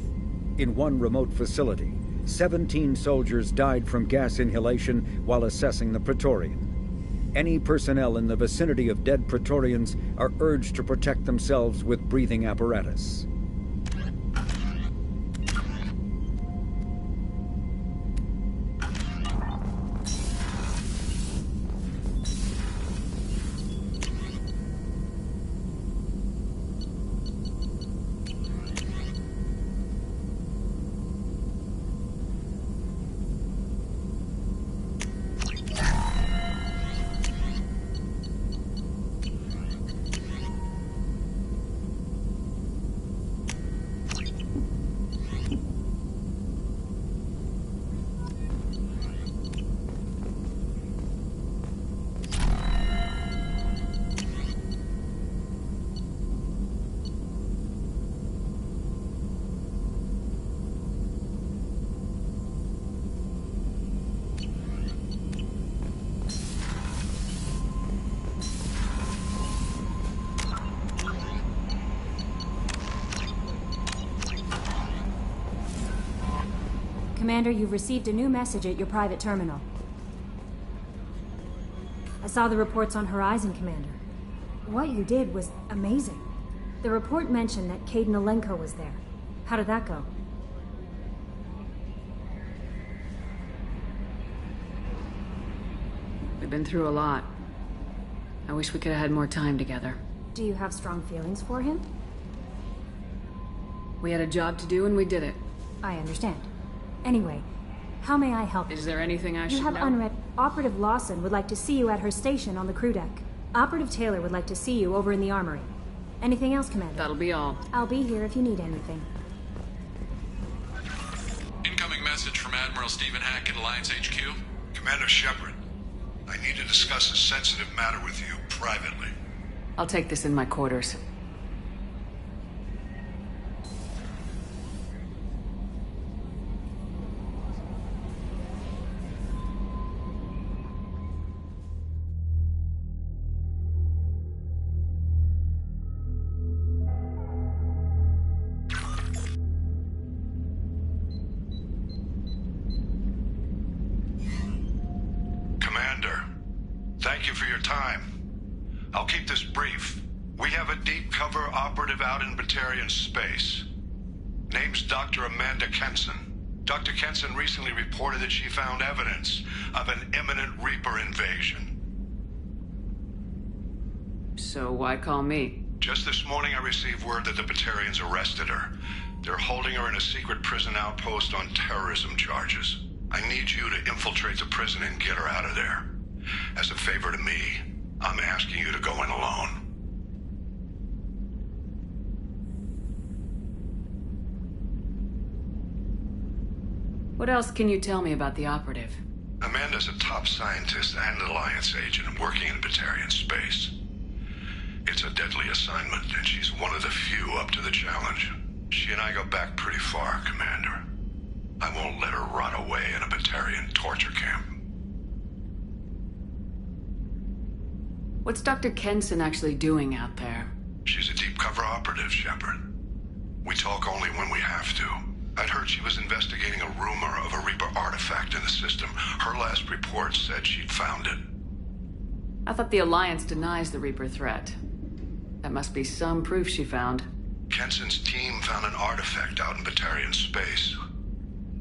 In one remote facility, 17 soldiers died from gas inhalation while assessing the Praetorian. Any personnel in the vicinity of dead Praetorians are urged to protect themselves with breathing apparatus. Commander, you've received a new message at your private terminal. I saw the reports on Horizon, Commander. What you did was amazing. The report mentioned that Kaidan Alenko was there. How did that go? We've been through a lot. I wish we could have had more time together. Do you have strong feelings for him? We had a job to do and we did it. I understand. Anyway, how may I help you? Is there anything I should You have know? unread. Operative Lawson would like to see you at her station on the crew deck. Operative Taylor would like to see you over in the armory. Anything else, Commander? That'll be all. I'll be here if you need anything. Incoming message from Admiral Stephen Hackett, Alliance HQ. Commander Shepard, I need to discuss a sensitive matter with you privately. I'll take this in my quarters. Commander, thank you for your time. I'll keep this brief. We have a deep cover operative out in Batarian space. Name's Dr. Amanda Kenson. Dr. Kenson recently reported that she found evidence of an imminent Reaper invasion. So why call me? Just this morning I received word that the Batarians arrested her. They're holding her in a secret prison outpost on terrorism charges. I need you to infiltrate the prison and get her out of there. As a favor to me, I'm asking you to go in alone. What else can you tell me about the operative? Amanda's a top scientist and Alliance agent working in Batarian space. It's a deadly assignment, and she's one of the few up to the challenge. She and I go back pretty far, Commander. I won't let her rot away in a Batarian torture camp. What's Dr. Kenson actually doing out there? She's a deep cover operative, Shepard. We talk only when we have to. I'd heard she was investigating a rumor of a Reaper artifact in the system. Her last report said she'd found it. I thought the Alliance denies the Reaper threat. That must be some proof she found. Kenson's team found an artifact out in Batarian space.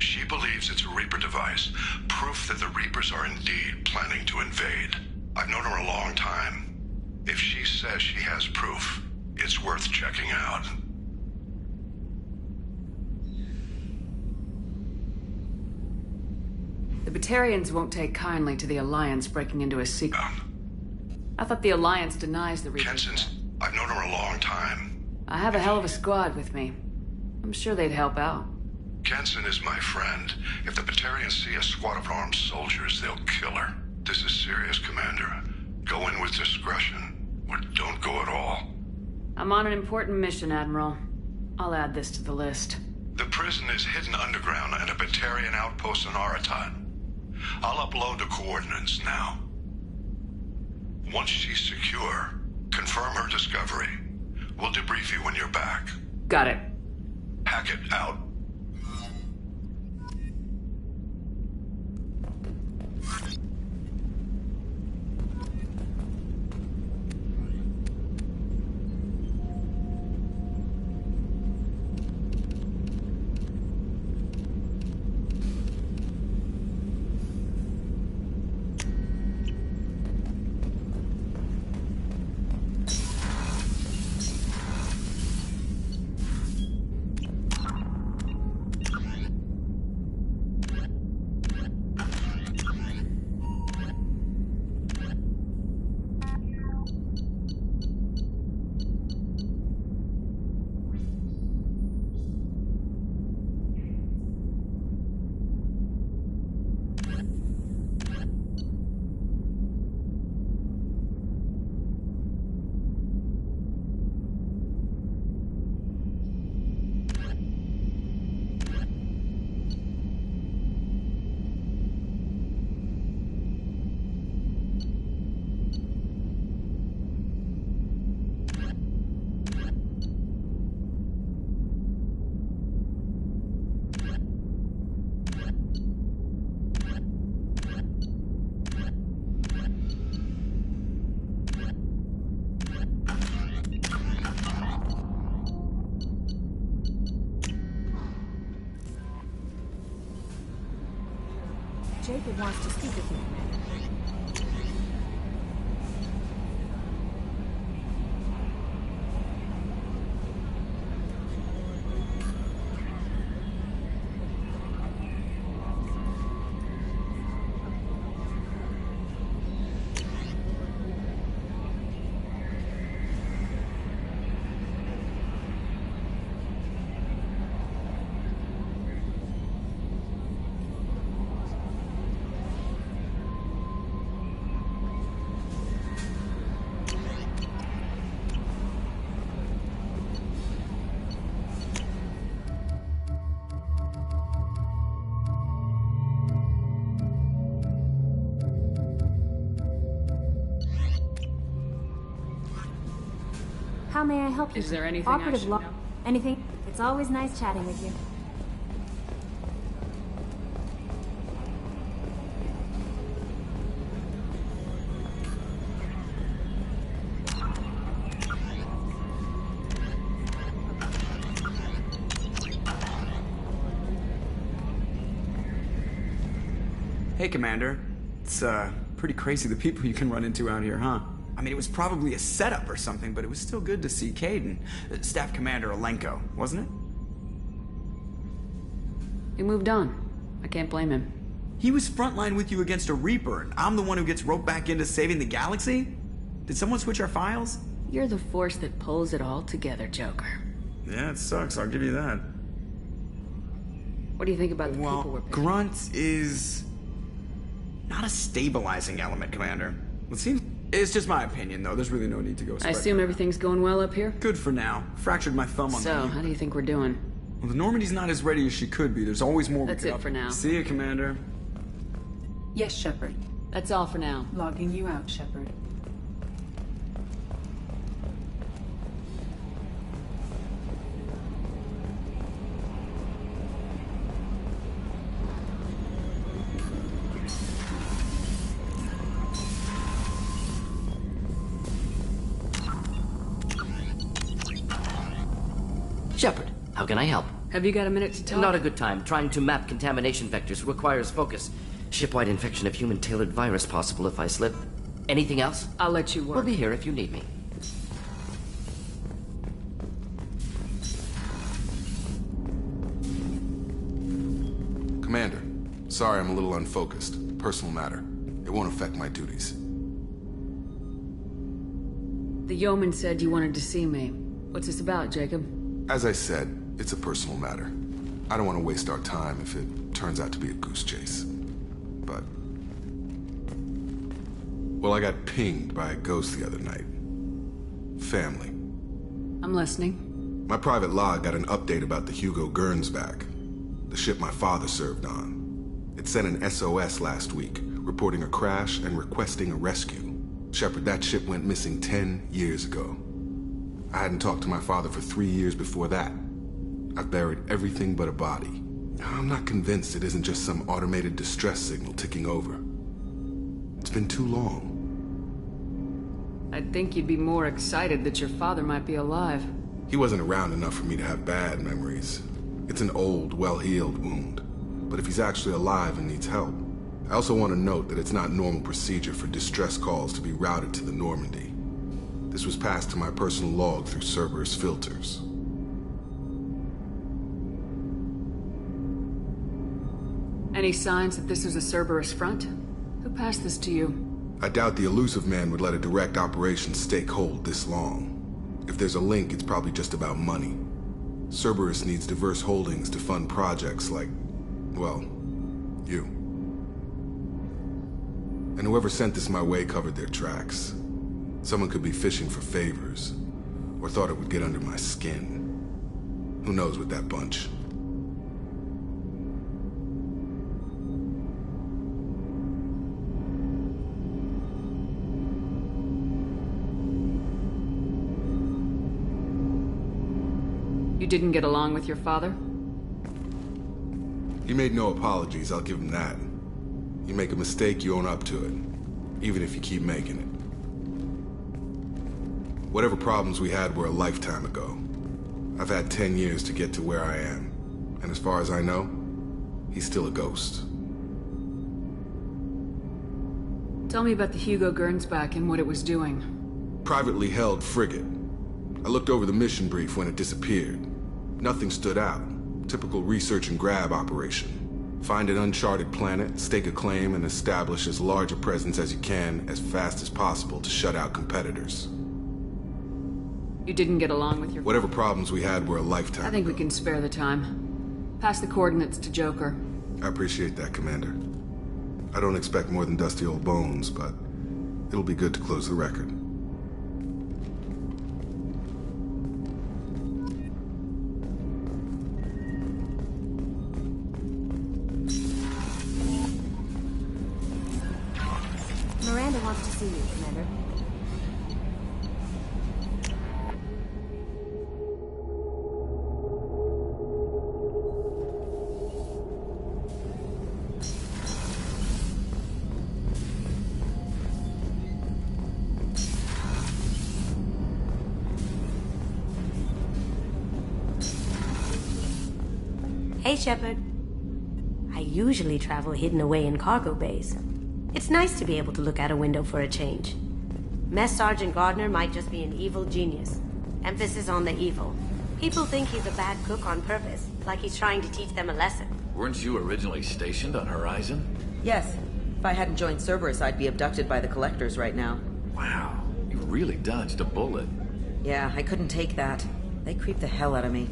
She believes it's a Reaper device, proof that the Reapers are indeed planning to invade. I've known her a long time. If she says she has proof, it's worth checking out. The Batarians won't take kindly to the Alliance breaking into a secret. I thought the Alliance denies the Reaper. I've known her a long time. I have a hell of a squad with me. I'm sure they'd help out. Kenson is my friend. If the Batarians see a squad of armed soldiers, they'll kill her. This is serious, Commander. Go in with discretion, or don't go at all. I'm on an important mission, Admiral. I'll add this to the list. The prison is hidden underground at a Batarian outpost in Aratat. I'll upload the coordinates now. Once she's secure, confirm her discovery. We'll debrief you when you're back. Got it. Hackett out. Jacob wants to speak with you, Commander. How may I help you? Is there anything I should know? Anything? It's always nice chatting with you. Hey, Commander. It's, pretty crazy the people you can run into out here, huh? I mean, it was probably a setup or something, but it was still good to see Kaidan. Staff Commander Alenko, wasn't it? He moved on. I can't blame him. He was frontline with you against a Reaper, and I'm the one who gets roped back into saving the galaxy? Did someone switch our files? You're the force that pulls it all together, Joker. Yeah, it sucks, I'll give you that. What do you think about the people we're picking? Grunt is not a stabilizing element, Commander. It seems... It's just my opinion, though. There's really no need to go I assume everything's going well up here? Good for now. Fractured my thumb on the... So, how do you think we're doing? Well, the Normandy's not as ready as she could be. There's always more. That's it for now. See you, Commander. Yes, Shepard. That's all for now. Logging you out, Shepard. Shepard, how can I help? Have you got a minute to talk? Not a good time. Trying to map contamination vectors requires focus. Shipwide infection of human-tailored virus possible if I slip. Anything else? I'll let you work. We'll be here if you need me. Commander, sorry I'm a little unfocused. Personal matter. It won't affect my duties. The yeoman said you wanted to see me. What's this about, Jacob? As I said, it's a personal matter. I don't want to waste our time if it turns out to be a goose chase. But... well, I got pinged by a ghost the other night. Family. I'm listening. My private log got an update about the Hugo Gernsback, the ship my father served on. It sent an SOS last week, reporting a crash and requesting a rescue. Shepard, that ship went missing 10 years ago. I hadn't talked to my father for 3 years before that. I've buried everything but a body. I'm not convinced it isn't just some automated distress signal ticking over. It's been too long. I'd think you'd be more excited that your father might be alive. He wasn't around enough for me to have bad memories. It's an old, well-healed wound. But if he's actually alive and needs help, I also want to note that it's not normal procedure for distress calls to be routed to the Normandy. This was passed to my personal log through Cerberus filters. Any signs that this is a Cerberus front? Who passed this to you? I doubt the Illusive Man would let a direct operation stake hold this long. If there's a link, it's probably just about money. Cerberus needs diverse holdings to fund projects like, well, you. And whoever sent this my way covered their tracks. Someone could be fishing for favors, or thought it would get under my skin. Who knows with that bunch? You didn't get along with your father? He made no apologies, I'll give him that. You make a mistake, you own up to it, even if you keep making it. Whatever problems we had were a lifetime ago. I've had 10 years to get to where I am, and as far as I know, he's still a ghost. Tell me about the Hugo Gernsback and what it was doing. Privately held frigate. I looked over the mission brief when it disappeared. Nothing stood out. Typical research and grab operation. Find an uncharted planet, stake a claim, and establish as large a presence as you can as fast as possible to shut out competitors. You didn't get along with your... Whatever problems we had were a lifetime I think ago. we can spare the time. Pass the coordinates to Joker. I appreciate that, Commander. I don't expect more than dusty old bones, but it'll be good to close the record. Miranda wants to see you, Commander. Hey, Shepard. I usually travel hidden away in cargo bays. It's nice to be able to look out a window for a change. Mess Sergeant Gardner might just be an evil genius. Emphasis on the evil. People think he's a bad cook on purpose, like he's trying to teach them a lesson. Weren't you originally stationed on Horizon? Yes. If I hadn't joined Cerberus, I'd be abducted by the Collectors right now. Wow, you really dodged a bullet. Yeah, I couldn't take that. They creeped the hell out of me.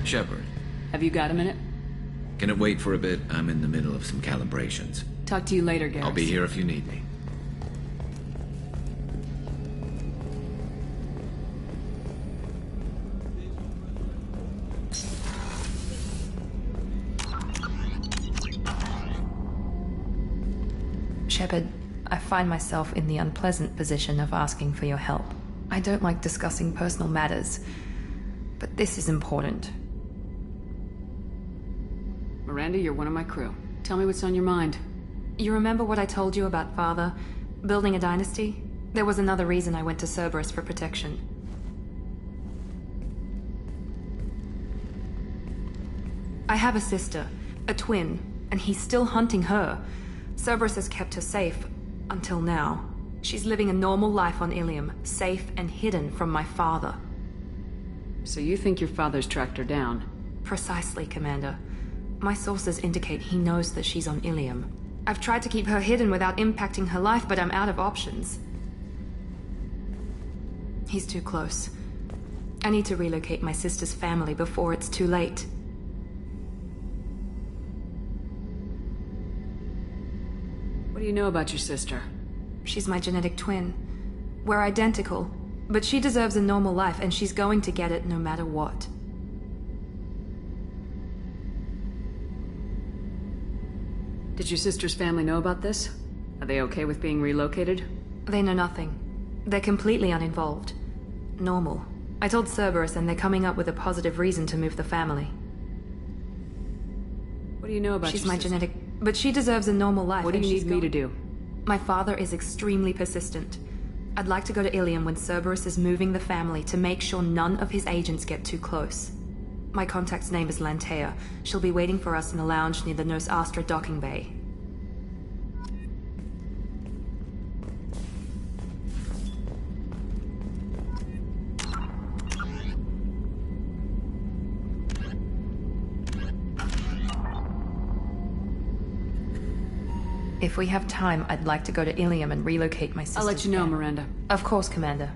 Shepard. Have you got a minute? Can it wait for a bit? I'm in the middle of some calibrations. Talk to you later, Garrus. I'll be here if you need me. Shepard, I find myself in the unpleasant position of asking for your help. I don't like discussing personal matters, but this is important. Miranda, you're one of my crew. Tell me what's on your mind. You remember what I told you about Father? Building a dynasty? There was another reason I went to Cerberus for protection. I have a sister, a twin, and he's still hunting her. Cerberus has kept her safe, until now. She's living a normal life on Ilium, safe and hidden from my father. So you think your father's tracked her down? Precisely, Commander. My sources indicate he knows that she's on Ilium. I've tried to keep her hidden without impacting her life, but I'm out of options. He's too close. I need to relocate my sister's family before it's too late. What do you know about your sister? She's my genetic twin. We're identical, but she deserves a normal life, and she's going to get it no matter what. Did your sister's family know about this? Are they okay with being relocated? They know nothing. They're completely uninvolved. Normal. I told Cerberus, and they're coming up with a positive reason to move the family. What do you know about She's your my sister? genetic... But she deserves a normal life. What do and you she's need me to do? My father is extremely persistent. I'd like to go to Ilium when Cerberus is moving the family to make sure none of his agents get too close. My contact's name is Lantea. She'll be waiting for us in a lounge near the Nos Astra docking bay. If we have time, I'd like to go to Ilium and relocate my sister's I'll let you know, family. Miranda. Of course, Commander.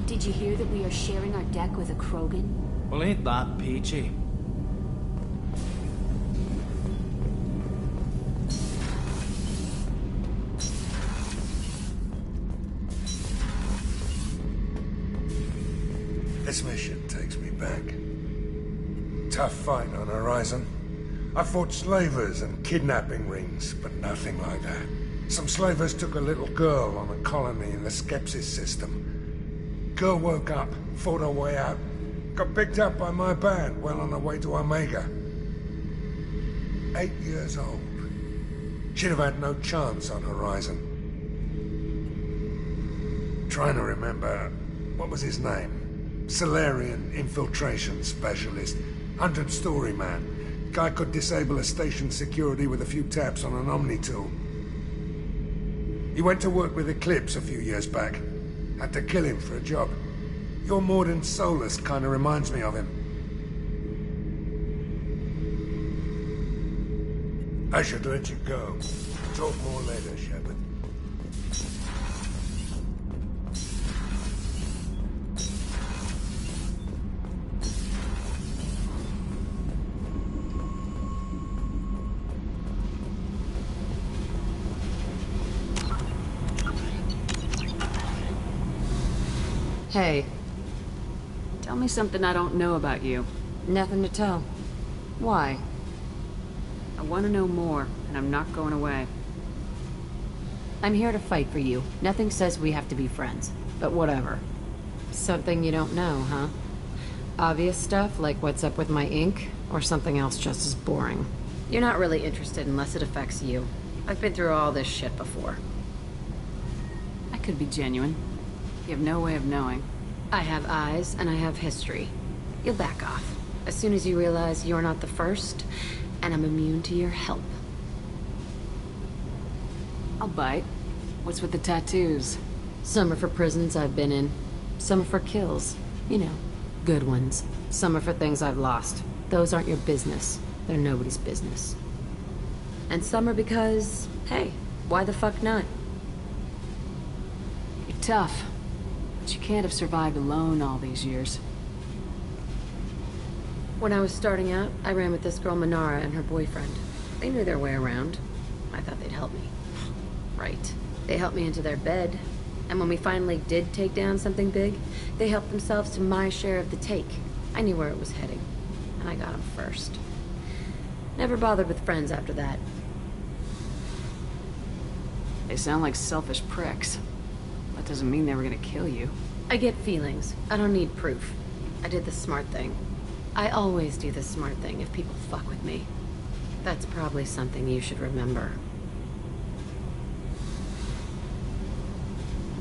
Did you hear that we are sharing our deck with a Krogan? Well, ain't that peachy? This mission takes me back. Tough fight on Horizon. I fought slavers and kidnapping rings, but nothing like that. Some slavers took a little girl on a colony in the Skepsis system. Girl woke up, fought her way out, got picked up by my band well on her way to Omega. 8 years old. She'd have had no chance on Horizon. Trying to remember, what was his name? Salarian infiltration specialist. 100-story man. Guy could disable a station security with a few taps on an Omni tool. He went to work with Eclipse a few years back. Had to kill him for a job. Your Mordin Solus kind of reminds me of him. I should let you go. Talk more later, Shepard. Hey. Tell me something I don't know about you. Nothing to tell. Why? I want to know more, and I'm not going away. I'm here to fight for you. Nothing says we have to be friends, but whatever. Something you don't know, huh? Obvious stuff, like what's up with my ink, or something else just as boring? You're not really interested unless it affects you. I've been through all this shit before. I could be genuine. You have no way of knowing. I have eyes, and I have history. You'll back off. As soon as you realize you're not the first, and I'm immune to your help. I'll bite. What's with the tattoos? Some are for prisons I've been in. Some are for kills. You know, good ones. Some are for things I've lost. Those aren't your business. They're nobody's business. And some are because, hey, why the fuck not? You're tough. But you can't have survived alone all these years. When I was starting out, I ran with this girl Minara and her boyfriend. They knew their way around. I thought they'd help me. Right. They helped me into their bed. And when we finally did take down something big, they helped themselves to my share of the take. I knew where it was heading. And I got them first. Never bothered with friends after that. They sound like selfish pricks. That doesn't mean they were gonna kill you. I get feelings. I don't need proof. I did the smart thing. I always do the smart thing if people fuck with me. That's probably something you should remember.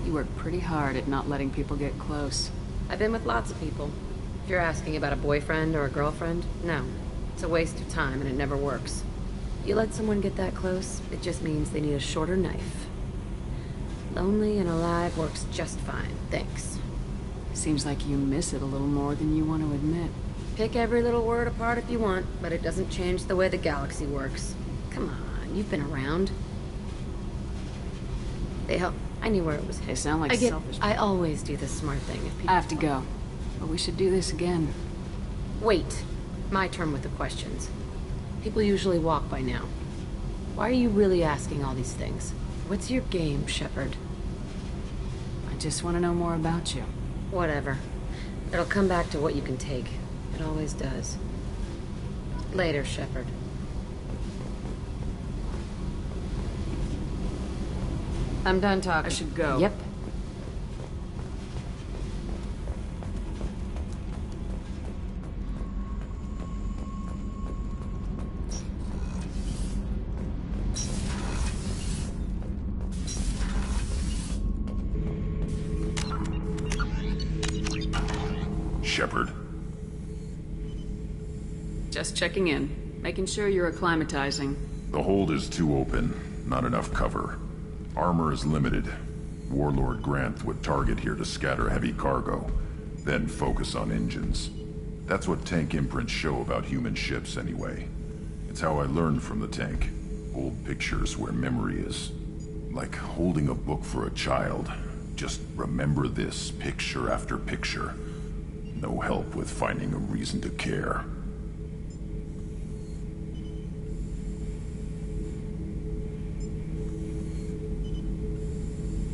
You work pretty hard at not letting people get close. I've been with lots of people. If you're asking about a boyfriend or a girlfriend, no. It's a waste of time and it never works. You let someone get that close, it just means they need a shorter knife. Lonely and alive works just fine, thanks. Seems like you miss it a little more than you want to admit. Pick every little word apart if you want, but it doesn't change the way the galaxy works. Come on, you've been around. They help. I knew where it was. They sound like selfish. I always do the smart thing if people... I have to go. But we should do this again. Wait. My turn with the questions. People usually walk by now. Why are you really asking all these things? What's your game, Shepard? I just want to know more about you. Whatever. It'll come back to what you can take. It always does. Later, Shepard. I'm done talking. I should go. Yep. Shepard. Just checking in. Making sure you're acclimatizing. The hold is too open. Not enough cover. Armor is limited. Warlord Granth would target here to scatter heavy cargo, then focus on engines. That's what tank imprints show about human ships anyway. It's how I learned from the tank. Old pictures where memory is. Like holding a book for a child. Just remember this picture after picture. No help with finding a reason to care.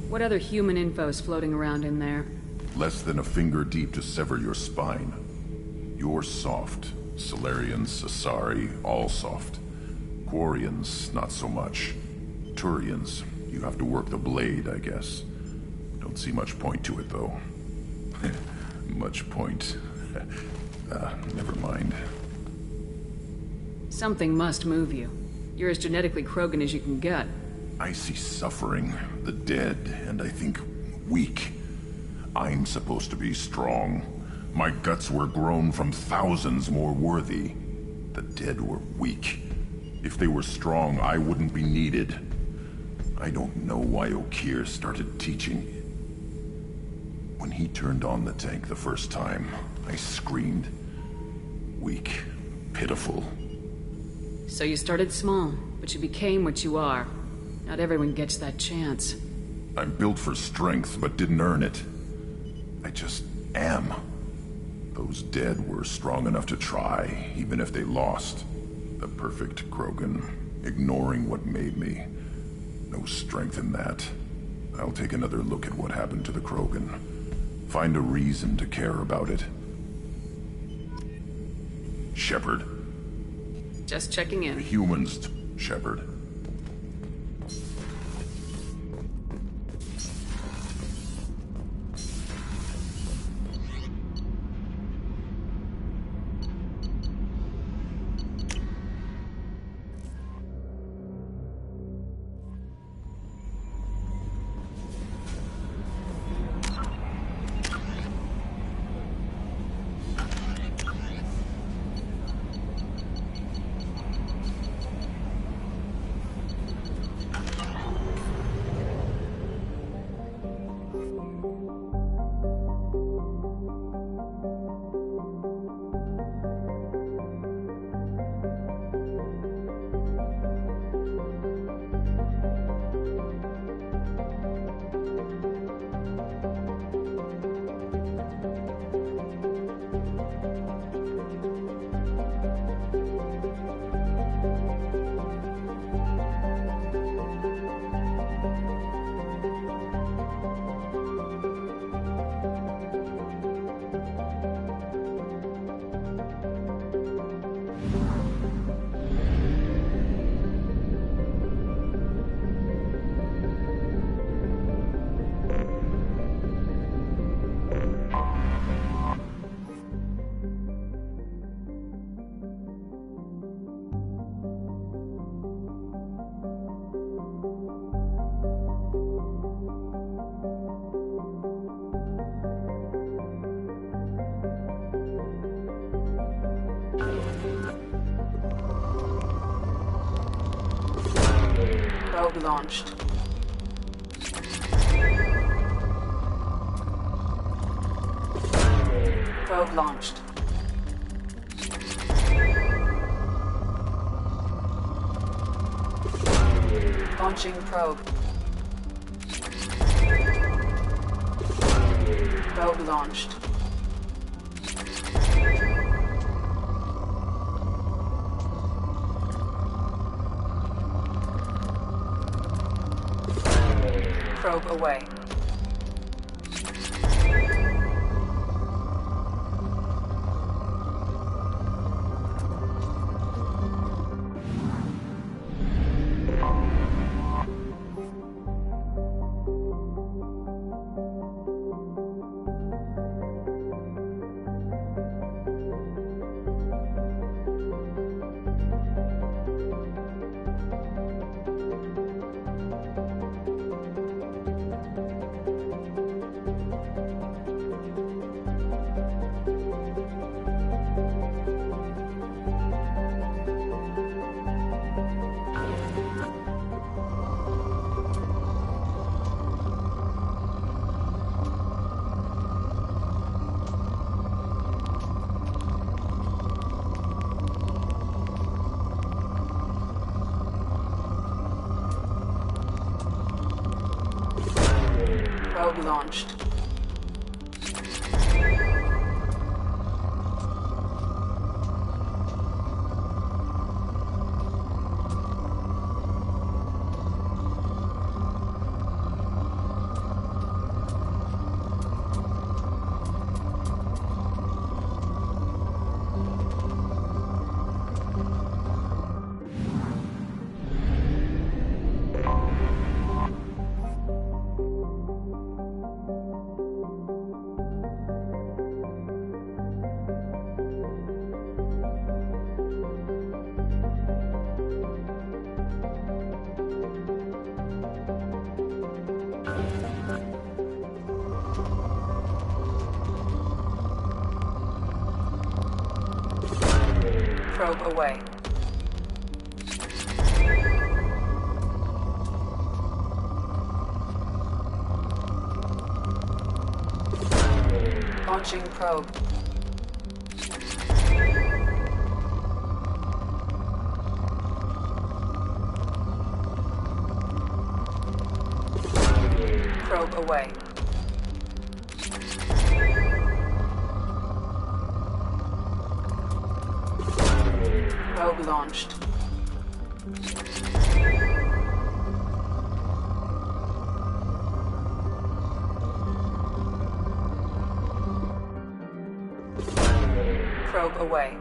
What other human info is floating around in there? Less than a finger deep to sever your spine. You're soft. Solarians, Asari, all soft. Quarians, not so much. Turians, you have to work the blade, I guess. Don't see much point to it, though. Much point. Never mind. Something must move you. You're as genetically Krogan as you can get. I see suffering, the dead, and I think weak. I'm supposed to be strong. My guts were grown from thousands more worthy. The dead were weak. If they were strong, I wouldn't be needed. I don't know why Okeer started teaching. When he turned on the tank the first time, I screamed. Weak, pitiful. So you started small, but you became what you are. Not everyone gets that chance. I'm built for strength, but didn't earn it. I just am. Those dead were strong enough to try, even if they lost. The perfect Krogan, ignoring what made me. No strength in that. I'll take another look at what happened to the Krogan. Find a reason to care about it. Shepard. Just checking in. Humans, Shepard. Probe launched. Probe launched. Launching probe. Probe launched. Probe away. Probe launched. Probe away. Launching probe. Probe away. Probe launched. Probe away.